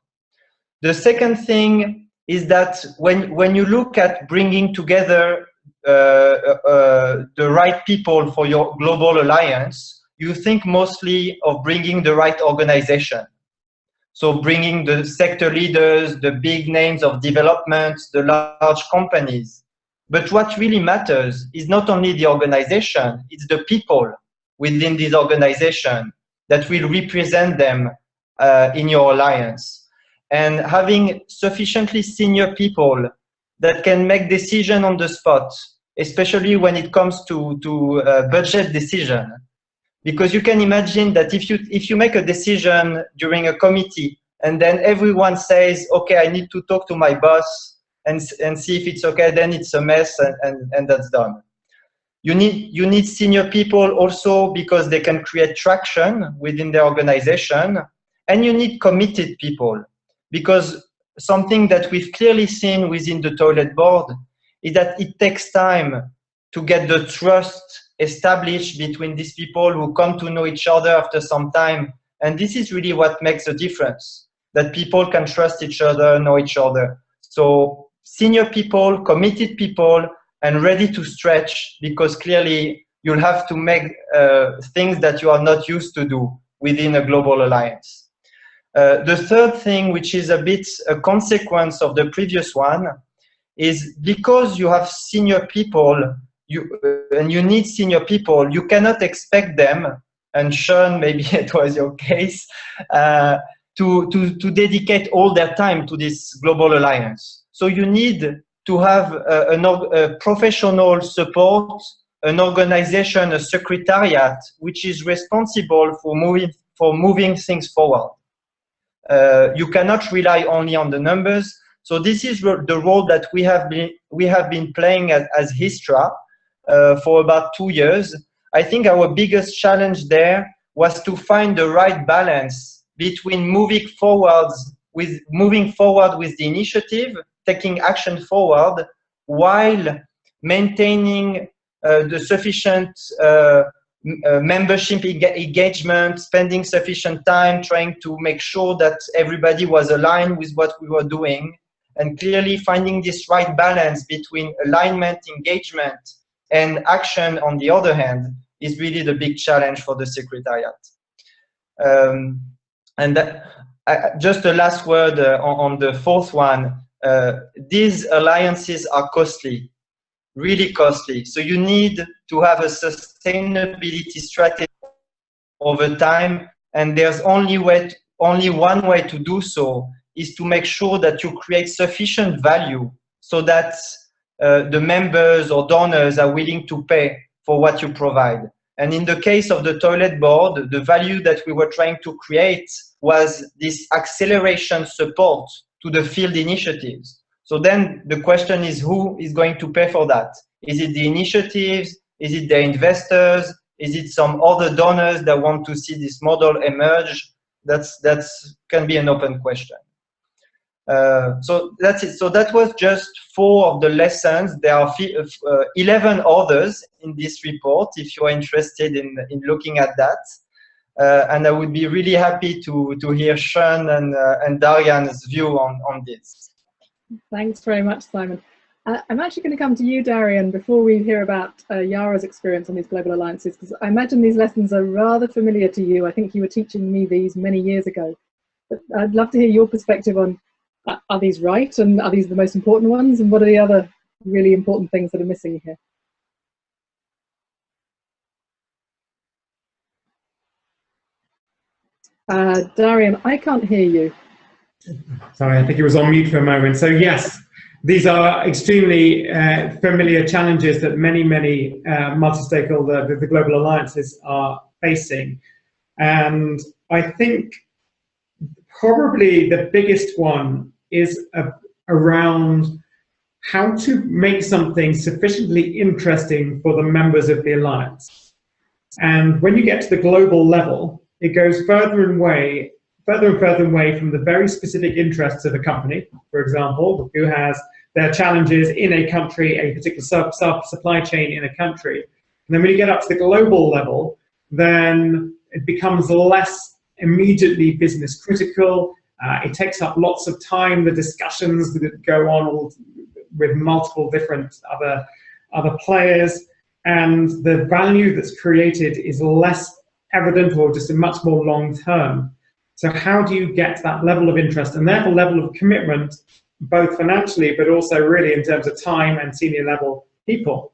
The second thing is that when you look at bringing together the right people for your global alliance, you think mostly of bringing the right organization. So bringing the sector leaders, the big names of development, the large companies. But what really matters is not only the organization, it's the people within this organization that will represent them in your alliance. And having sufficiently senior people that can make decisions on the spot, especially when it comes to budget decision. Because you can imagine that if you make a decision during a committee and then everyone says, okay, I need to talk to my boss and see if it's okay. Then it's a mess, and that's done. You need senior people also because they can create traction within the organization, and you need committed people, because something that we've clearly seen within the toilet board is that it takes time to get the trust established between these people who come to know each other after some time. And this is really what makes the difference, that people can trust each other, know each other. So senior people, committed people, and ready to stretch, because clearly you'll have to make things that you are not used to do within a global alliance. The third thing, which is a bit a consequence of the previous one, is because you have senior people, and you need senior people, you cannot expect them, and Sean, maybe it was your case, to dedicate all their time to this global alliance. So you need to have a professional support, an organization, a secretariat, which is responsible for moving things forward. You cannot rely only on the numbers. So this is the role that we have been playing as Hystra for about 2 years. I think our biggest challenge there was to find the right balance between moving forward with the initiative, taking action forward, while maintaining the sufficient membership engagement, spending sufficient time trying to make sure that everybody was aligned with what we were doing, and clearly finding this right balance between alignment, engagement, and action on the other hand is really the big challenge for the Secretariat. Just the last word on the fourth one. These alliances are costly, really costly. So you need to have a sustainability strategy over time, and there's only one way to do so, is to make sure that you create sufficient value so that the members or donors are willing to pay for what you provide. And in the case of the toilet board, the value that we were trying to create was this acceleration support to the field initiatives. So then the question is, who is going to pay for that? Is it the initiatives? Is it the investors? Is it some other donors that want to see this model emerge? That's can be an open question. So that's it. So that was just 4 of the lessons. There are 11 others in this report if you are interested in looking at that. And I would be really happy to hear Sean and Darian's view on this. Thanks very much, Simon. I'm actually going to come to you, Darian, before we hear about Yara's experience on these global alliances, because I imagine these lessons are rather familiar to you. I think you were teaching me these many years ago. But I'd love to hear your perspective on, are these right, and are these the most important ones, and what are the other really important things that are missing here? Darian, I can't hear you. Sorry, I think it was on mute for a moment. So yes, these are extremely familiar challenges that many multi-stakeholder, the global alliances are facing. And I think probably the biggest one is around how to make something sufficiently interesting for the members of the alliance. And when you get to the global level, it goes further and further away from the very specific interests of a company, for example, who has their challenges in a country, a particular supply chain in a country. And then when you get up to the global level, then it becomes less immediately business critical. It takes up lots of time, the discussions that go on with multiple different other players, and the value that's created is less evident or just a much more long term. So how do you get that level of interest and therefore level of commitment, both financially, but also really in terms of time and senior level people?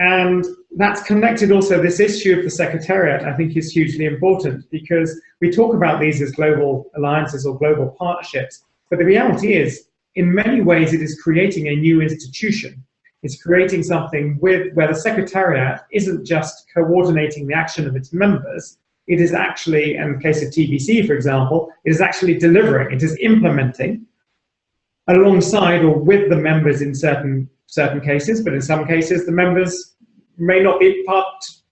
And that's connected also, this issue of the Secretariat, I think, is hugely important, because we talk about these as global alliances or global partnerships, but the reality is, in many ways, it is creating a new institution. It's creating something where the Secretariat isn't just coordinating the action of its members, it is actually, in the case of TBC, for example, it is actually delivering, it is implementing alongside or with the members in certain cases, but in some cases the members may not be part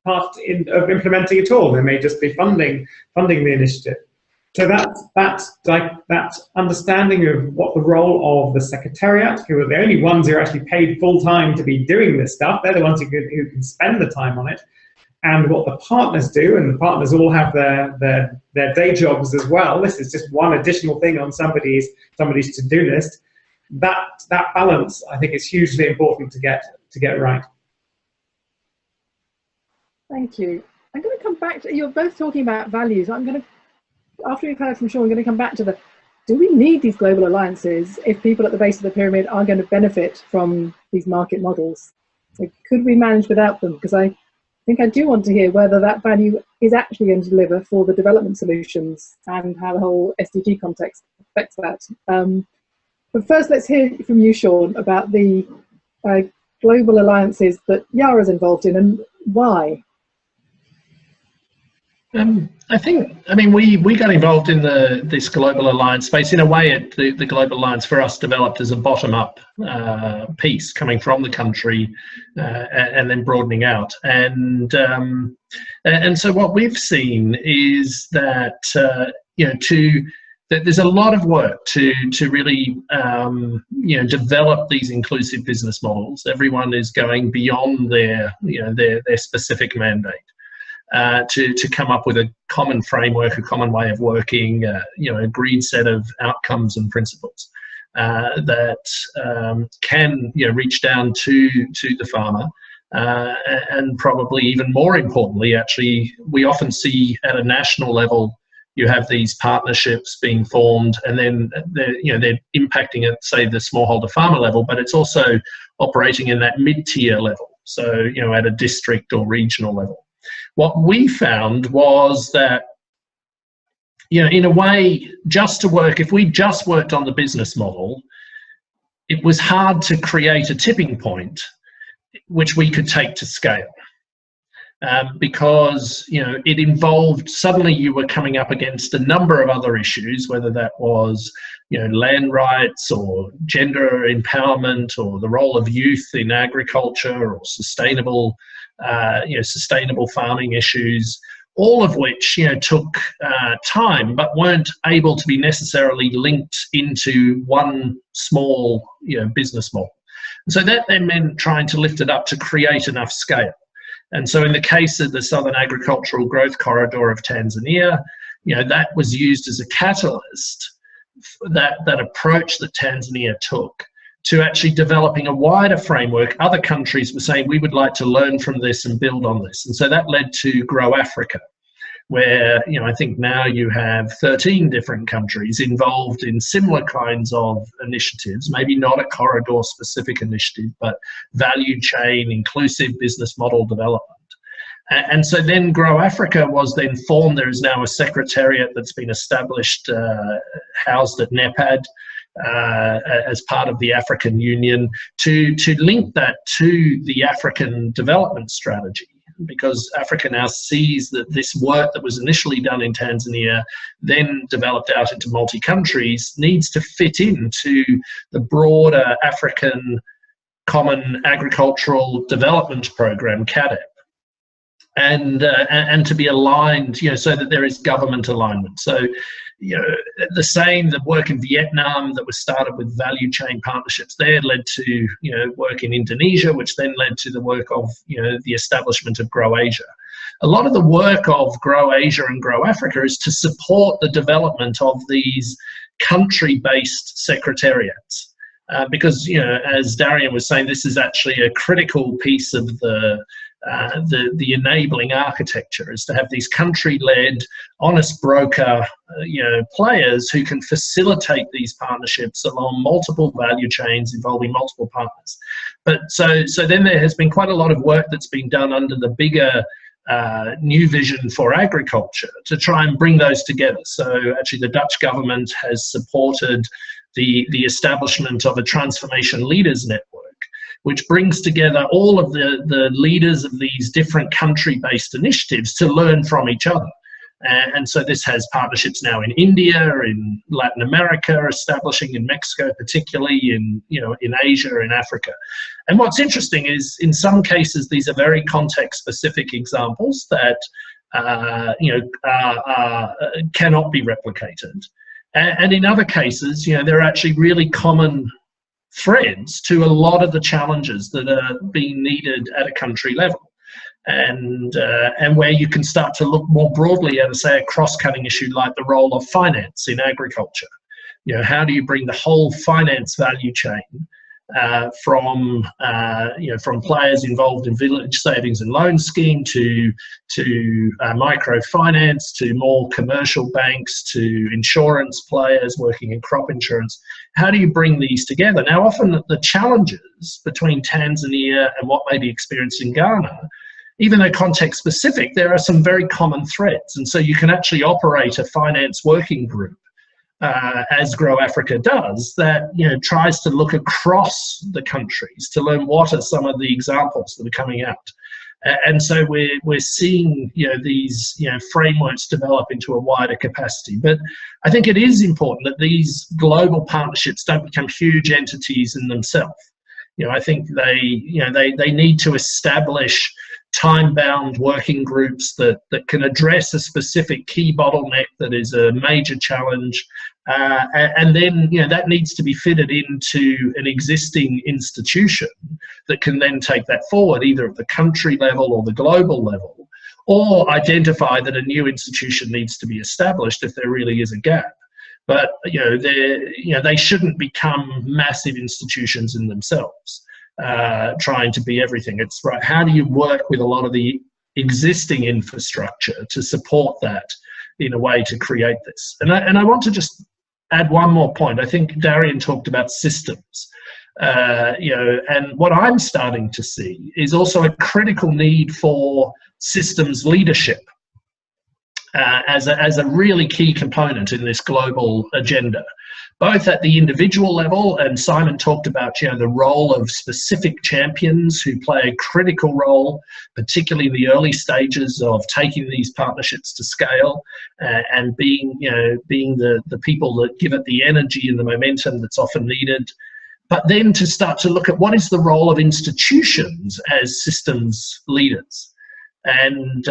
of implementing at all. They may just be funding the initiative. So that understanding of what the role of the Secretariat, who are the only ones who are actually paid full time to be doing this stuff, they're the ones who can spend the time on it, and what the partners do, and the partners all have their day jobs as well. This is just one additional thing on somebody's to-do list. That balance, I think, is hugely important to get right. Thank you. I'm going to come back to, you're both talking about values. After we've heard from Sean, I'm going to come back to do we need these global alliances if people at the base of the pyramid are going to benefit from these market models? So could we manage without them? Because I think I do want to hear whether that value is actually going to deliver for the development solutions and how the whole SDG context affects that. But first, let's hear from you, Sean, about the global alliances that Yara is involved in and why. We got involved in this global alliance space. In a way, the global alliance for us developed as a bottom-up piece coming from the country and then broadening out. And so what we've seen is that that there's a lot of work to really develop these inclusive business models. Everyone is going beyond their specific mandate. To come up with a common framework, a common way of working, agreed set of outcomes and principles that can reach down to the farmer, and probably even more importantly, actually, we often see at a national level you have these partnerships being formed, and then they're impacting at, say, the smallholder farmer level, but it's also operating in that mid-tier level, so at a district or regional level. What we found was that, in a way, if we just worked on the business model, it was hard to create a tipping point which we could take to scale. Because, it involved, suddenly you were coming up against a number of other issues, whether that was, land rights or gender empowerment or the role of youth in agriculture or sustainable farming issues, all of which took time, but weren't able to be necessarily linked into one small business model. And so that then meant trying to lift it up to create enough scale. And so in the case of the Southern Agricultural Growth Corridor of Tanzania, that was used as a catalyst, that approach that Tanzania took to actually developing a wider framework. Other countries were saying, we would like to learn from this and build on this. And so that led to Grow Africa, where, I think now you have 13 different countries involved in similar kinds of initiatives, maybe not a corridor-specific initiative, but value chain, inclusive business model development. And so then Grow Africa was then formed. There is now a secretariat that's been established, housed at NEPAD, as part of the African Union, to link that to the African development strategy, because Africa now sees that this work that was initially done in Tanzania, then developed out into multi-countries, needs to fit into the broader African Common Agricultural Development Program, CADEP. And to be aligned, so that there is government alignment. So, the work in Vietnam that was started with value chain partnerships there led to, work in Indonesia, which then led to the work of, the establishment of Grow Asia. A lot of the work of Grow Asia and Grow Africa is to support the development of these country-based secretariats. Because, as Darian was saying, this is actually a critical piece of the enabling architecture, is to have these country-led, honest broker, players who can facilitate these partnerships along multiple value chains involving multiple partners. But so then there has been quite a lot of work that's been done under the bigger new vision for agriculture to try and bring those together. So actually the Dutch government has supported the establishment of a transformation leaders network, which brings together all of the leaders of these different country-based initiatives to learn from each other. And so this has partnerships now in India, in Latin America, establishing in Mexico, particularly in Asia, in Africa. And what's interesting is, in some cases, these are very context-specific examples that cannot be replicated. And in other cases, there are actually really common threads to a lot of the challenges that are being needed at a country level, and where you can start to look more broadly at, say, a cross-cutting issue like the role of finance in agriculture. How do you bring the whole finance value chain from players involved in village savings and loan scheme to microfinance, to more commercial banks, to insurance players working in crop insurance? How do you bring these together? Now, often the challenges between Tanzania and what may be experienced in Ghana, even though context specific, there are some very common threads. And so you can actually operate a finance working group, as Grow Africa does, that tries to look across the countries to learn what are some of the examples that are coming out. And so we're seeing these frameworks develop into a wider capacity. But I think it is important that these global partnerships don't become huge entities in themselves. I think they need to establish time-bound working groups that can address a specific key bottleneck that is a major challenge, and then that needs to be fitted into an existing institution that can then take that forward, either at the country level or the global level, or identify that a new institution needs to be established if there really is a gap. But they shouldn't become massive institutions in themselves, trying to be everything. It's right. How do you work with a lot of the existing infrastructure to support that in a way to create this? And I want to just add one more point. I think Darian talked about systems, and what I'm starting to see is also a critical need for systems leadership. As a really key component in this global agenda, both at the individual level, and Simon talked about the role of specific champions who play a critical role, particularly in the early stages of taking these partnerships to scale, and being the people that give it the energy and the momentum that's often needed. But then to start to look at what is the role of institutions as systems leaders. And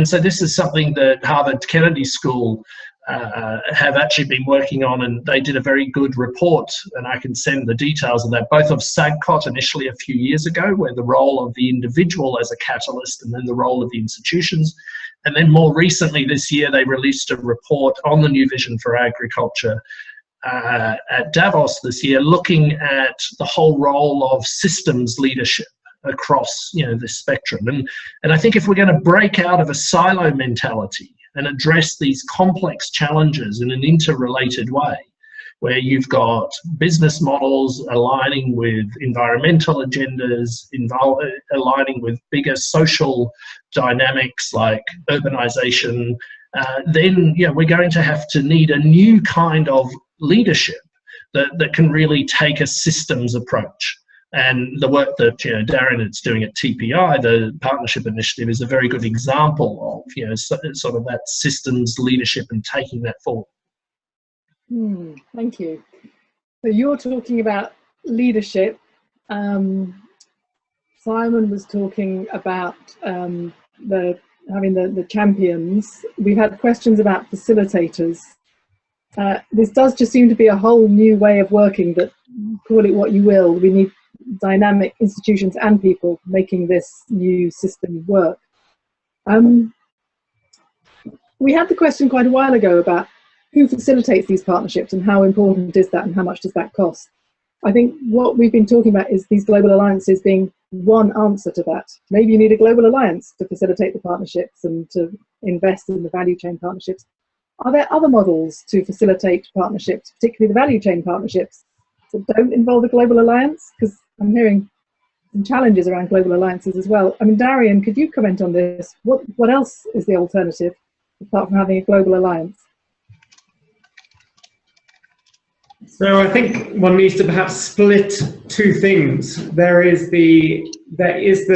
so this is something that Harvard Kennedy School have actually been working on, and they did a very good report, and I can send the details of that, both of SAGCOT initially a few years ago, where the role of the individual as a catalyst, and then the role of the institutions. And then more recently this year, they released a report on the new vision for agriculture at Davos this year, looking at the whole role of systems leadership across this spectrum. And I think if we're going to break out of a silo mentality and address these complex challenges in an interrelated way, where you've got business models aligning with environmental agendas, aligning with bigger social dynamics like urbanization, then we're going to have to need a new kind of leadership that can really take a systems approach. And the work that Darian is doing at TPI, the partnership initiative, is a very good example of sort of that systems leadership and taking that forward. Thank you. So you're talking about leadership. Simon was talking about having the champions. We've had questions about facilitators. This does just seem to be a whole new way of working, that, call it what you will, we need dynamic institutions and people making this new system work. We had the question quite a while ago about who facilitates these partnerships and how important is that and how much does that cost. I think what we've been talking about is these global alliances being one answer to that. Maybe you need a global alliance to facilitate the partnerships and to invest in the value chain partnerships. Are there other models to facilitate partnerships, particularly the value chain partnerships, that don't involve a global alliance? Because I'm hearing some challenges around global alliances as well. I mean, Darian, could you comment on this? What else is the alternative apart from having a global alliance? So I think one needs to perhaps split two things. There is the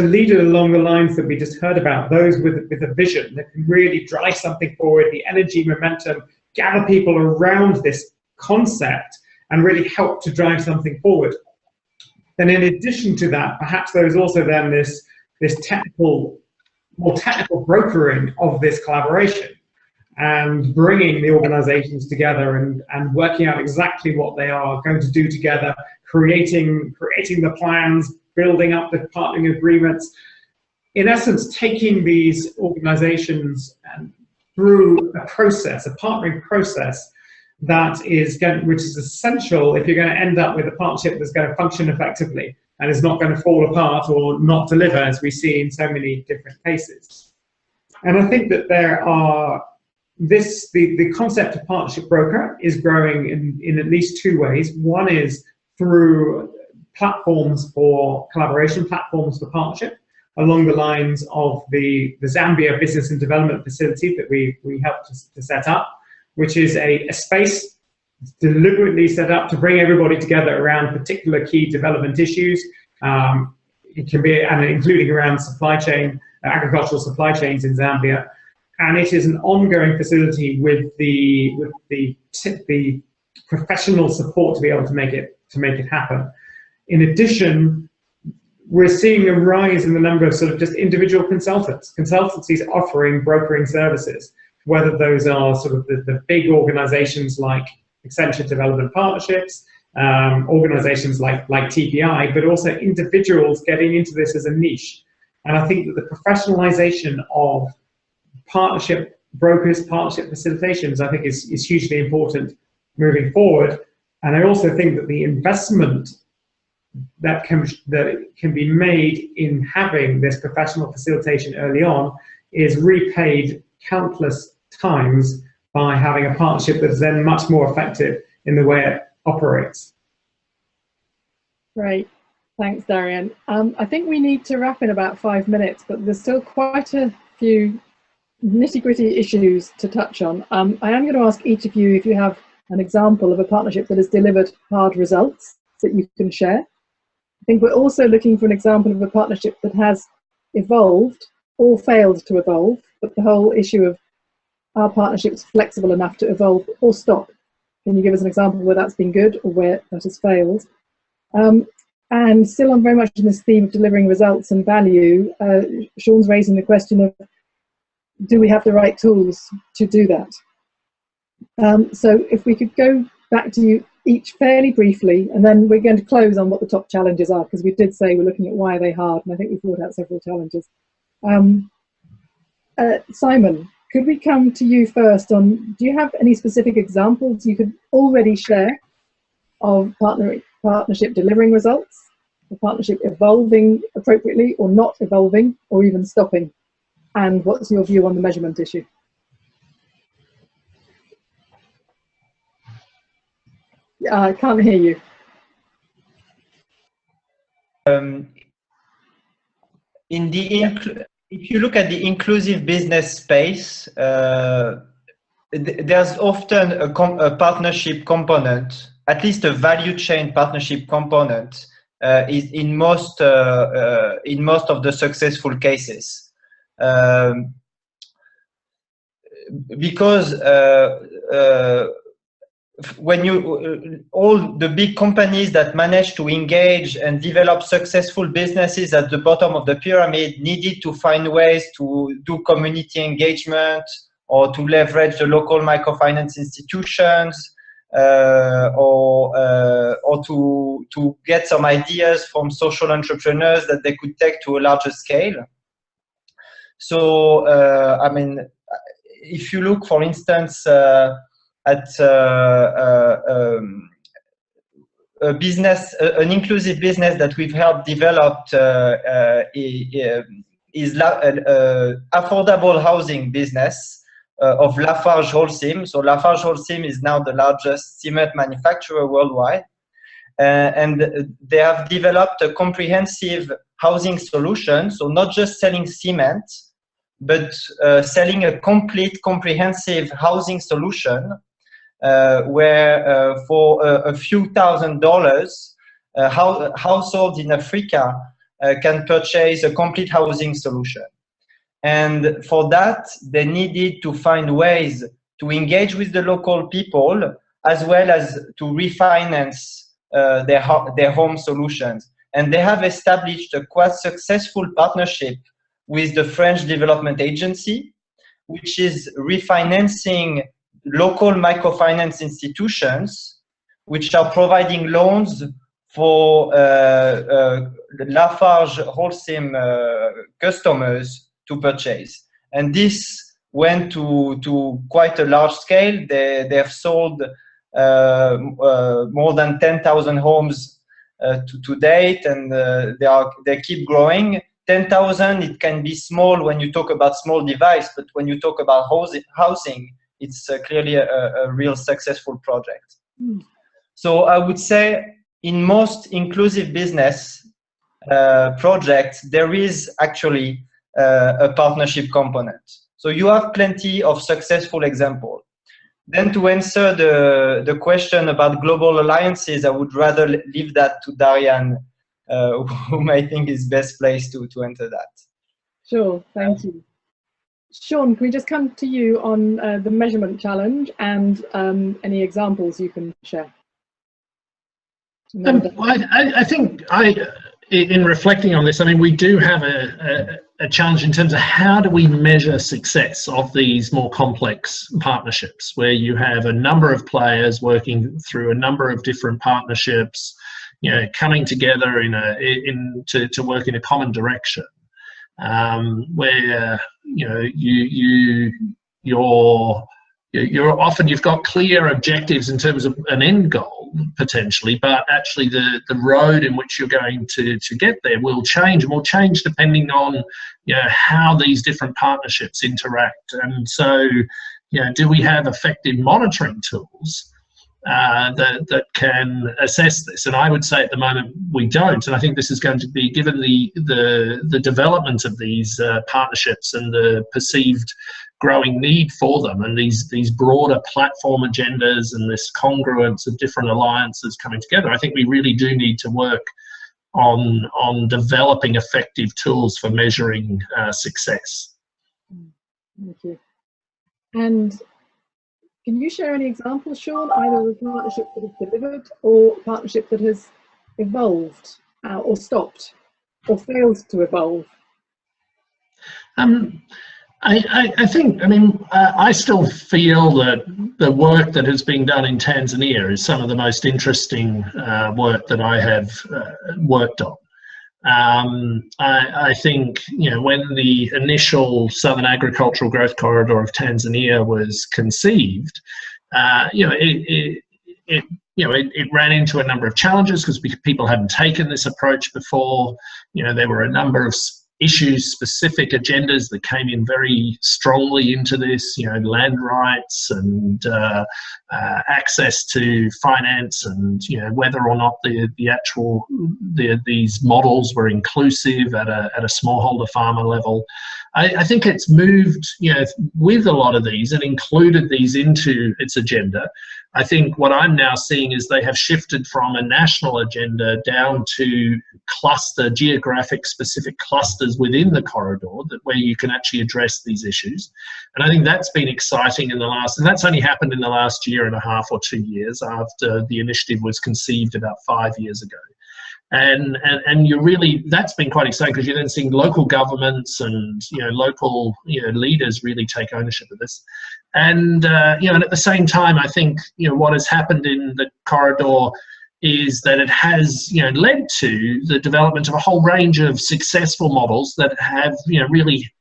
leader along the lines that we just heard about, those with a vision that can really drive something forward, the energy, momentum, gather people around this concept and really help to drive something forward. Then in addition to that, perhaps there is also then this more technical brokering of this collaboration and bringing the organizations together and working out exactly what they are going to do together, creating the plans, building up the partnering agreements. In essence, taking these organizations through a process, a partnering process which is essential if you're going to end up with a partnership that's going to function effectively and is not going to fall apart or not deliver, as we see in so many different cases. And I think that the concept of partnership broker is growing in at least two ways. One is through platforms for collaboration, platforms for partnership, along the lines of the Zambia Business and Development Facility that we helped to set up, which is a space deliberately set up to bring everybody together around particular key development issues. It can be, and including around supply chain, agricultural supply chains in Zambia. And it is an ongoing facility with the professional support to be able to make it happen. In addition, we're seeing a rise in the number of sort of just individual consultancies offering brokering services, whether those are sort of the big organizations like Accenture Development Partnerships, organizations like TPI, but also individuals getting into this as a niche. And I think that the professionalization of partnership brokers, partnership facilitations, I think is hugely important moving forward. And I also think that the investment that can be made in having this professional facilitation early on is repaid countless times by having a partnership that is then much more effective in the way it operates. Great, thanks, Darian. I think we need to wrap in about 5 minutes, but there's still quite a few nitty-gritty issues to touch on. I am going to ask each of you if you have an example of a partnership that has delivered hard results that you can share. I think we're also looking for an example of a partnership that has evolved or failed to evolve, but the whole issue of are partnerships flexible enough to evolve or stop? Can you give us an example where that's been good or where that has failed? And still on very much in this theme of delivering results and value, Sean's raising the question of, do we have the right tools to do that? So if we could go back to you each fairly briefly, and then we're going to close on what the top challenges are, because we did say we're looking at why are they hard, and I think we thought out several challenges. Simon, could we come to you first on, do you have any specific examples you could already share of partnership delivering results, the partnership evolving appropriately or not evolving or even stopping? And what's your view on the measurement issue? I can't hear you. If you look at the inclusive business space, there's often a partnership component, at least a value chain partnership component, is in most of the successful cases, because when all the big companies that managed to engage and develop successful businesses at the bottom of the pyramid needed to find ways to do community engagement or to leverage the local microfinance institutions, or to get some ideas from social entrepreneurs that they could take to a larger scale. So, I mean, if you look, for instance, at an inclusive business that we've helped develop is affordable housing business of Lafarge Holcim. So Lafarge Holcim is now the largest cement manufacturer worldwide, and they have developed a comprehensive housing solution. So not just selling cement, but selling a complete, comprehensive housing solution where for a few $1,000s, households in Africa can purchase a complete housing solution. And for that, they needed to find ways to engage with the local people, as well as to refinance their home solutions. And they have established a quite successful partnership with the French Development Agency, which is refinancing local microfinance institutions, which are providing loans for Lafarge Holcim customers to purchase. And this went to quite a large scale. They have sold more than 10,000 homes to date, and they keep growing. 10,000, it can be small when you talk about small device, but when you talk about housing, it's clearly a real successful project. So I would say in most inclusive business projects, there is actually a partnership component. So you have plenty of successful examples. Then to answer the question about global alliances, I would rather leave that to Darian, whom I think is best placed to enter that. Sure, thank you. Sean, can we just come to you on the measurement challenge and any examples you can share? I think in reflecting on this, I mean, we do have a challenge in terms of how do we measure success of these more complex partnerships, where you have a number of players working through a number of different partnerships, you know, coming together to work in a common direction, where you know you've got clear objectives in terms of an end goal potentially, but actually the road in which you're going to get there will change, and will change depending on, you know, how these different partnerships interact. And so, you know, do we have effective monitoring tools that can assess this? And I would say at the moment we don't, and I think this is going to be, given the development of these partnerships and the perceived growing need for them, and these broader platform agendas and this congruence of different alliances coming together, I think we really do need to work on developing effective tools for measuring success. Thank you. And can you share any examples, Sean, either of a partnership that has delivered or a partnership that has evolved or stopped or failed to evolve? I think, I mean, I still feel that the work that has been done in Tanzania is some of the most interesting work that I have worked on. I think, you know, when the initial Southern Agricultural Growth Corridor of Tanzania was conceived, you know, it ran into a number of challenges because people hadn't taken this approach before. You know, there were a number of issue-specific agendas that came in very strongly into this, you know, land rights and access to finance, and, you know, whether or not these models were inclusive at a smallholder farmer level. I think it's moved, you know, with a lot of these and included these into its agenda. I think what I'm now seeing is they have shifted from a national agenda down to geographic specific clusters within the corridor, where you can actually address these issues. And I think that's been exciting and that's only happened in the last year and a half or 2 years after the initiative was conceived about 5 years ago. And that's been quite exciting, because you're then seeing local governments and, you know, local, you know, leaders really take ownership of this. And you know, and at the same time, I think, you know, what has happened in the corridor is that it has, you know, led to the development of a whole range of successful models that have, you know, really,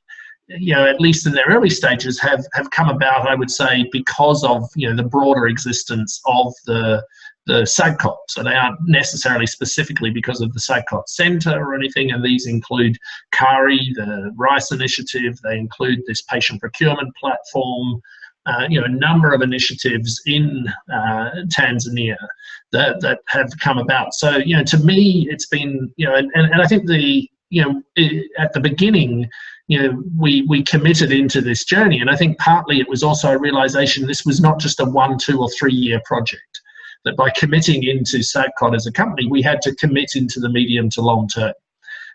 you know, at least in their early stages, have come about, I would say, because of, you know, the broader existence of the SAGCOP. So they aren't necessarily specifically because of the SAGCOP Centre or anything, and these include CARI, the Rice Initiative, they include this patient procurement platform, you know, a number of initiatives in Tanzania that have come about. So, you know, to me, it's been, you know, and I think the at the beginning, we committed into this journey, and I think partly it was also a realization this was not just a 1, 2, or 3 year project. That by committing into SAGCOT as a company, we had to commit into the medium to long term.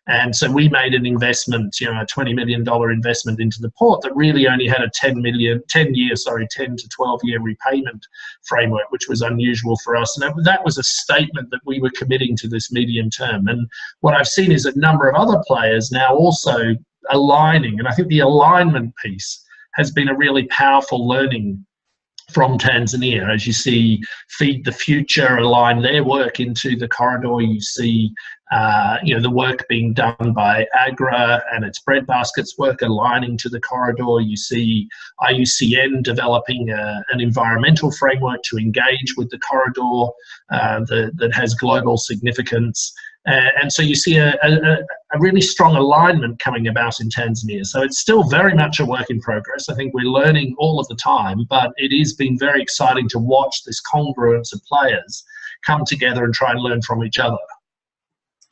And so we made an investment, a $20 million investment into the port that really only had a 10 to 12 year repayment framework, which was unusual for us. And that was a statement that we were committing to this medium term. And what I've seen is a number of other players now also aligning. And I think the alignment piece has been a really powerful learning from Tanzania. As you see Feed the Future align their work into the corridor, you see the work being done by AGRA and its breadbaskets work aligning to the corridor. You see IUCN developing an environmental framework to engage with the corridor that has global significance. And so you see a really strong alignment coming about in Tanzania. So it's still very much a work in progress. I think we're learning all of the time, but it has been very exciting to watch this congruence of players come together and try and learn from each other.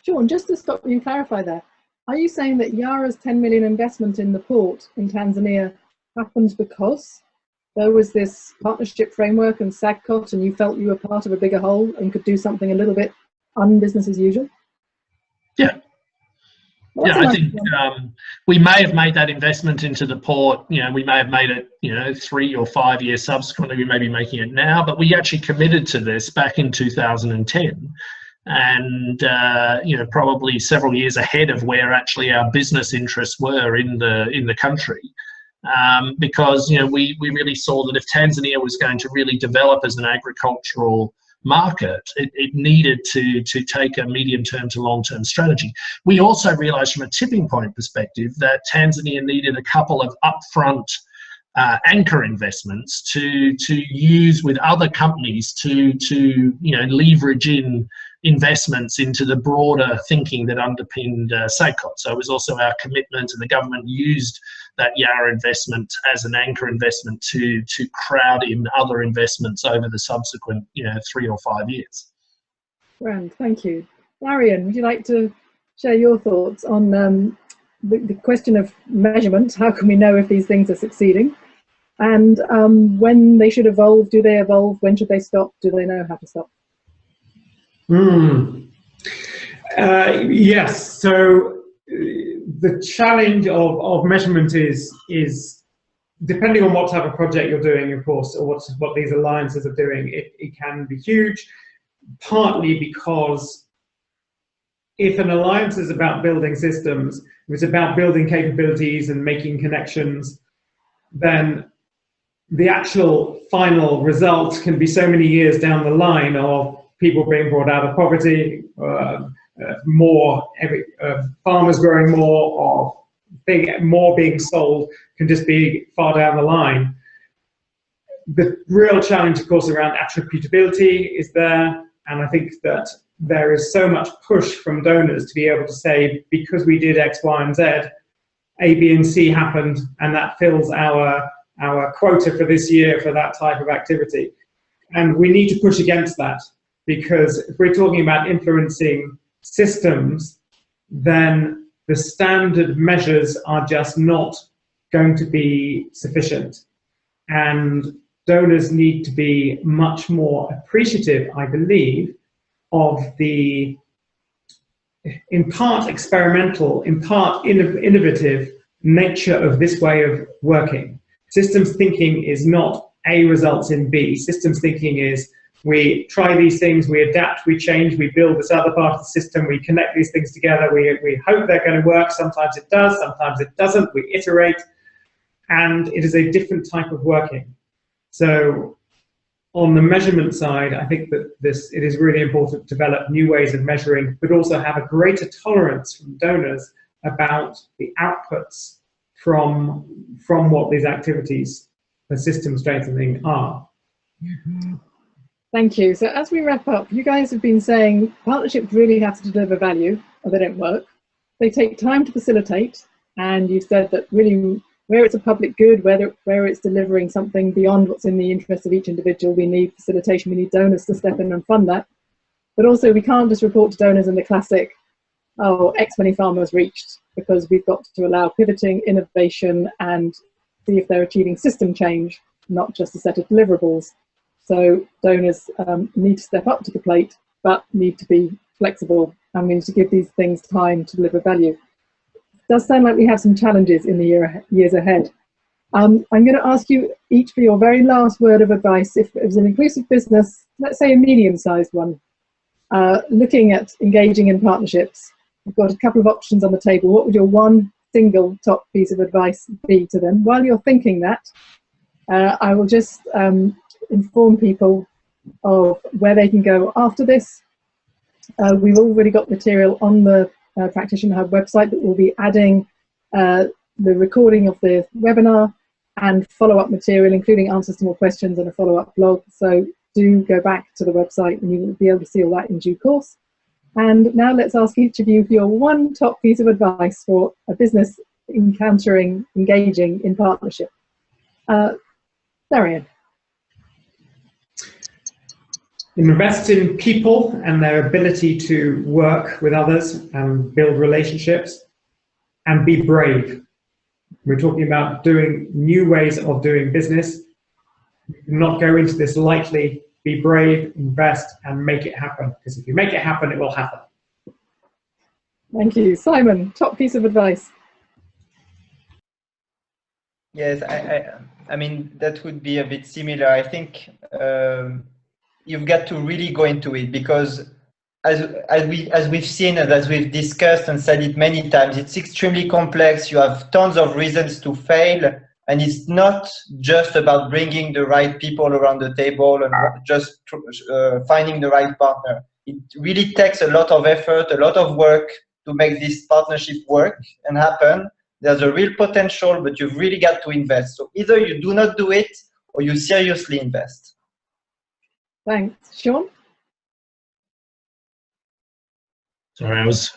Sean, just to stop you and clarify there, are you saying that Yara's 10 million investment in the port in Tanzania happened because there was this partnership framework and SAGCOT and you felt you were part of a bigger whole and could do something a little bit un-business as usual? Yeah. Well, I think we may have made that investment into the port. We may have made it, 3 or 5 years subsequently. We may be making it now, but we actually committed to this back in 2010, and probably several years ahead of where actually our business interests were in the country, because we really saw that if Tanzania was going to really develop as an agricultural market, it needed to take a medium-term to long-term strategy. We also realised from a tipping point perspective that Tanzania needed a couple of upfront anchor investments to use with other companies to leverage in investments into the broader thinking that underpinned SAGCOT. So it was also our commitment, and the government used that Yara investment as an anchor investment to crowd in other investments over the subsequent 3 or 5 years. Grand, thank you. Darian, would you like to share your thoughts on the question of measurement? How can we know if these things are succeeding? And when they should evolve, do they evolve? When should they stop? Do they know how to stop? Yes, so the challenge of measurement is depending on what type of project you're doing, of course, or what these alliances are doing, it can be huge, partly because if an alliance is about building systems, if it's about building capabilities and making connections, then the actual final result can be so many years down the line of people being brought out of poverty, farmers growing more, or more being sold, can just be far down the line. The real challenge, of course, around attributability is there, and I think that there is so much push from donors to be able to say, because we did X, Y, and Z, A, B, and C happened, and that fills our quota for this year for that type of activity. And we need to push against that, because if we're talking about influencing systems, then the standard measures are just not going to be sufficient. And donors need to be much more appreciative, I believe, of the, in part experimental, in part innovative nature of this way of working. Systems thinking is not A results in B. Systems thinking is we try these things, we adapt, we change, we build this other part of the system, we connect these things together, we hope they're going to work. Sometimes it does, sometimes it doesn't, we iterate, and it is a different type of working. So on the measurement side, I think that it is really important to develop new ways of measuring, but also have a greater tolerance from donors about the outputs from what these activities for system strengthening are. Thank you. So as we wrap up, you guys have been saying partnerships really have to deliver value or they don't work. They take time to facilitate, and you've said that really where it's a public good, where it's delivering something beyond what's in the interest of each individual, we need facilitation, we need donors to step in and fund that. But also we can't just report to donors in the classic, oh, X many farmers reached, because we've got to allow pivoting, innovation, and see if they're achieving system change, not just a set of deliverables. So donors need to step up to the plate, but need to be flexible, and we need to give these things time to deliver value. It does sound like we have some challenges in the years ahead. I'm going to ask you each for your very last word of advice. If it was an inclusive business, let's say a medium-sized one, looking at engaging in partnerships, we've got a couple of options on the table. What would your one single top piece of advice be to them? While you're thinking that, I will just inform people of where they can go after this. We've already got material on the Practitioner Hub website that will be adding the recording of the webinar and follow-up material, including answers to more questions and a follow-up blog. So do go back to the website and you will be able to see all that in due course. And now let's ask each of you for your one top piece of advice for a business engaging in partnership. Darian. Invest in people and their ability to work with others and build relationships, and be brave. We're talking about doing new ways of doing business. Not go into this lightly. Be brave, invest, and make it happen. Because if you make it happen, it will happen. Thank you. Simon, top piece of advice. Yes, I mean, that would be a bit similar. I think you've got to really go into it, because as we've seen and as we've discussed and said it many times, it's extremely complex. You have tons of reasons to fail, and it's not just about bringing the right people around the table and just finding the right partner. It really takes a lot of effort, a lot of work to make this partnership work and happen. There's a real potential, but you've really got to invest. So either you do not do it or you seriously invest. Thanks. Sean? Sorry, I was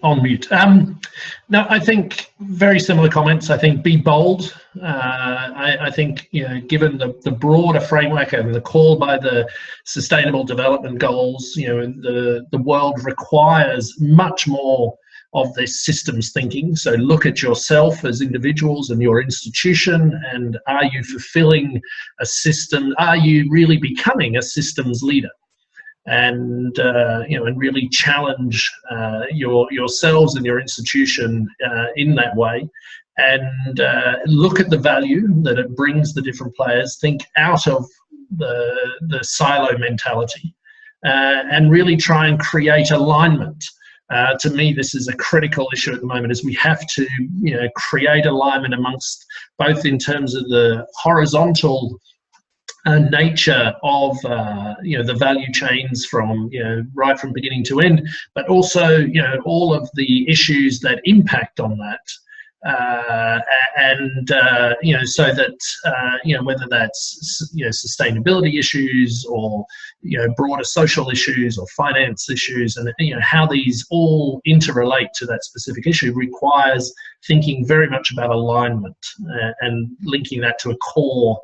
on mute. No, I think very similar comments. I think be bold. I think, you know, given the broader framework and the call by the Sustainable Development Goals, you know, the world requires much more of this systems thinking. So look at yourself as individuals and your institution, and are you fulfilling a system? Are you really becoming a systems leader? And you know, and really challenge yourselves and your institution in that way, and look at the value that it brings the different players. Think out of the silo mentality, and really try and create alignment. To me, this is a critical issue at the moment, is we have to, you know, create alignment amongst both in terms of the horizontal nature of you know, the value chains from, you know, right from beginning to end, but also, you know, all of the issues that impact on that, and you know, so that you know, whether that's, you know, sustainability issues or, you know, broader social issues or finance issues, and, you know, how these all interrelate to that specific issue requires thinking very much about alignment and linking that to a core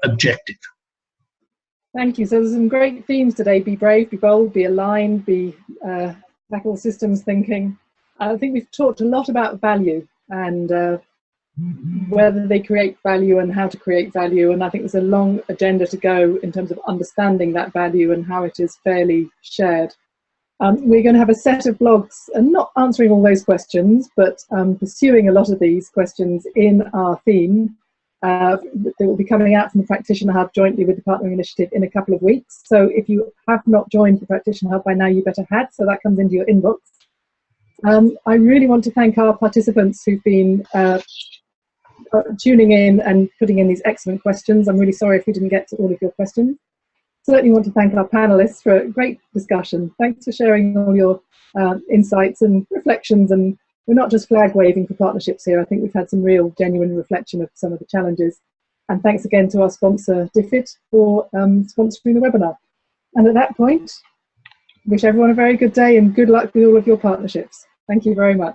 objective. Thank you. So there's some great themes today. Be brave, be bold, be aligned, be tackle systems thinking. I think we've talked a lot about value and whether they create value and how to create value. And I think there's a long agenda to go in terms of understanding that value and how it is fairly shared. We're going to have a set of blogs, and not answering all those questions, but pursuing a lot of these questions in our theme. They will be coming out from the Practitioner Hub jointly with the Partnering Initiative in a couple of weeks. So if you have not joined the Practitioner Hub by now, you better had, so that comes into your inbox. I really want to thank our participants who've been tuning in and putting in these excellent questions. I'm really sorry if we didn't get to all of your questions. Certainly want to thank our panelists for a great discussion. Thanks for sharing all your insights and reflections, and we're not just flag waving for partnerships here. I think we've had some real genuine reflection of some of the challenges. And thanks again to our sponsor, DFID, for sponsoring the webinar. And at that point, wish everyone a very good day and good luck with all of your partnerships. Thank you very much.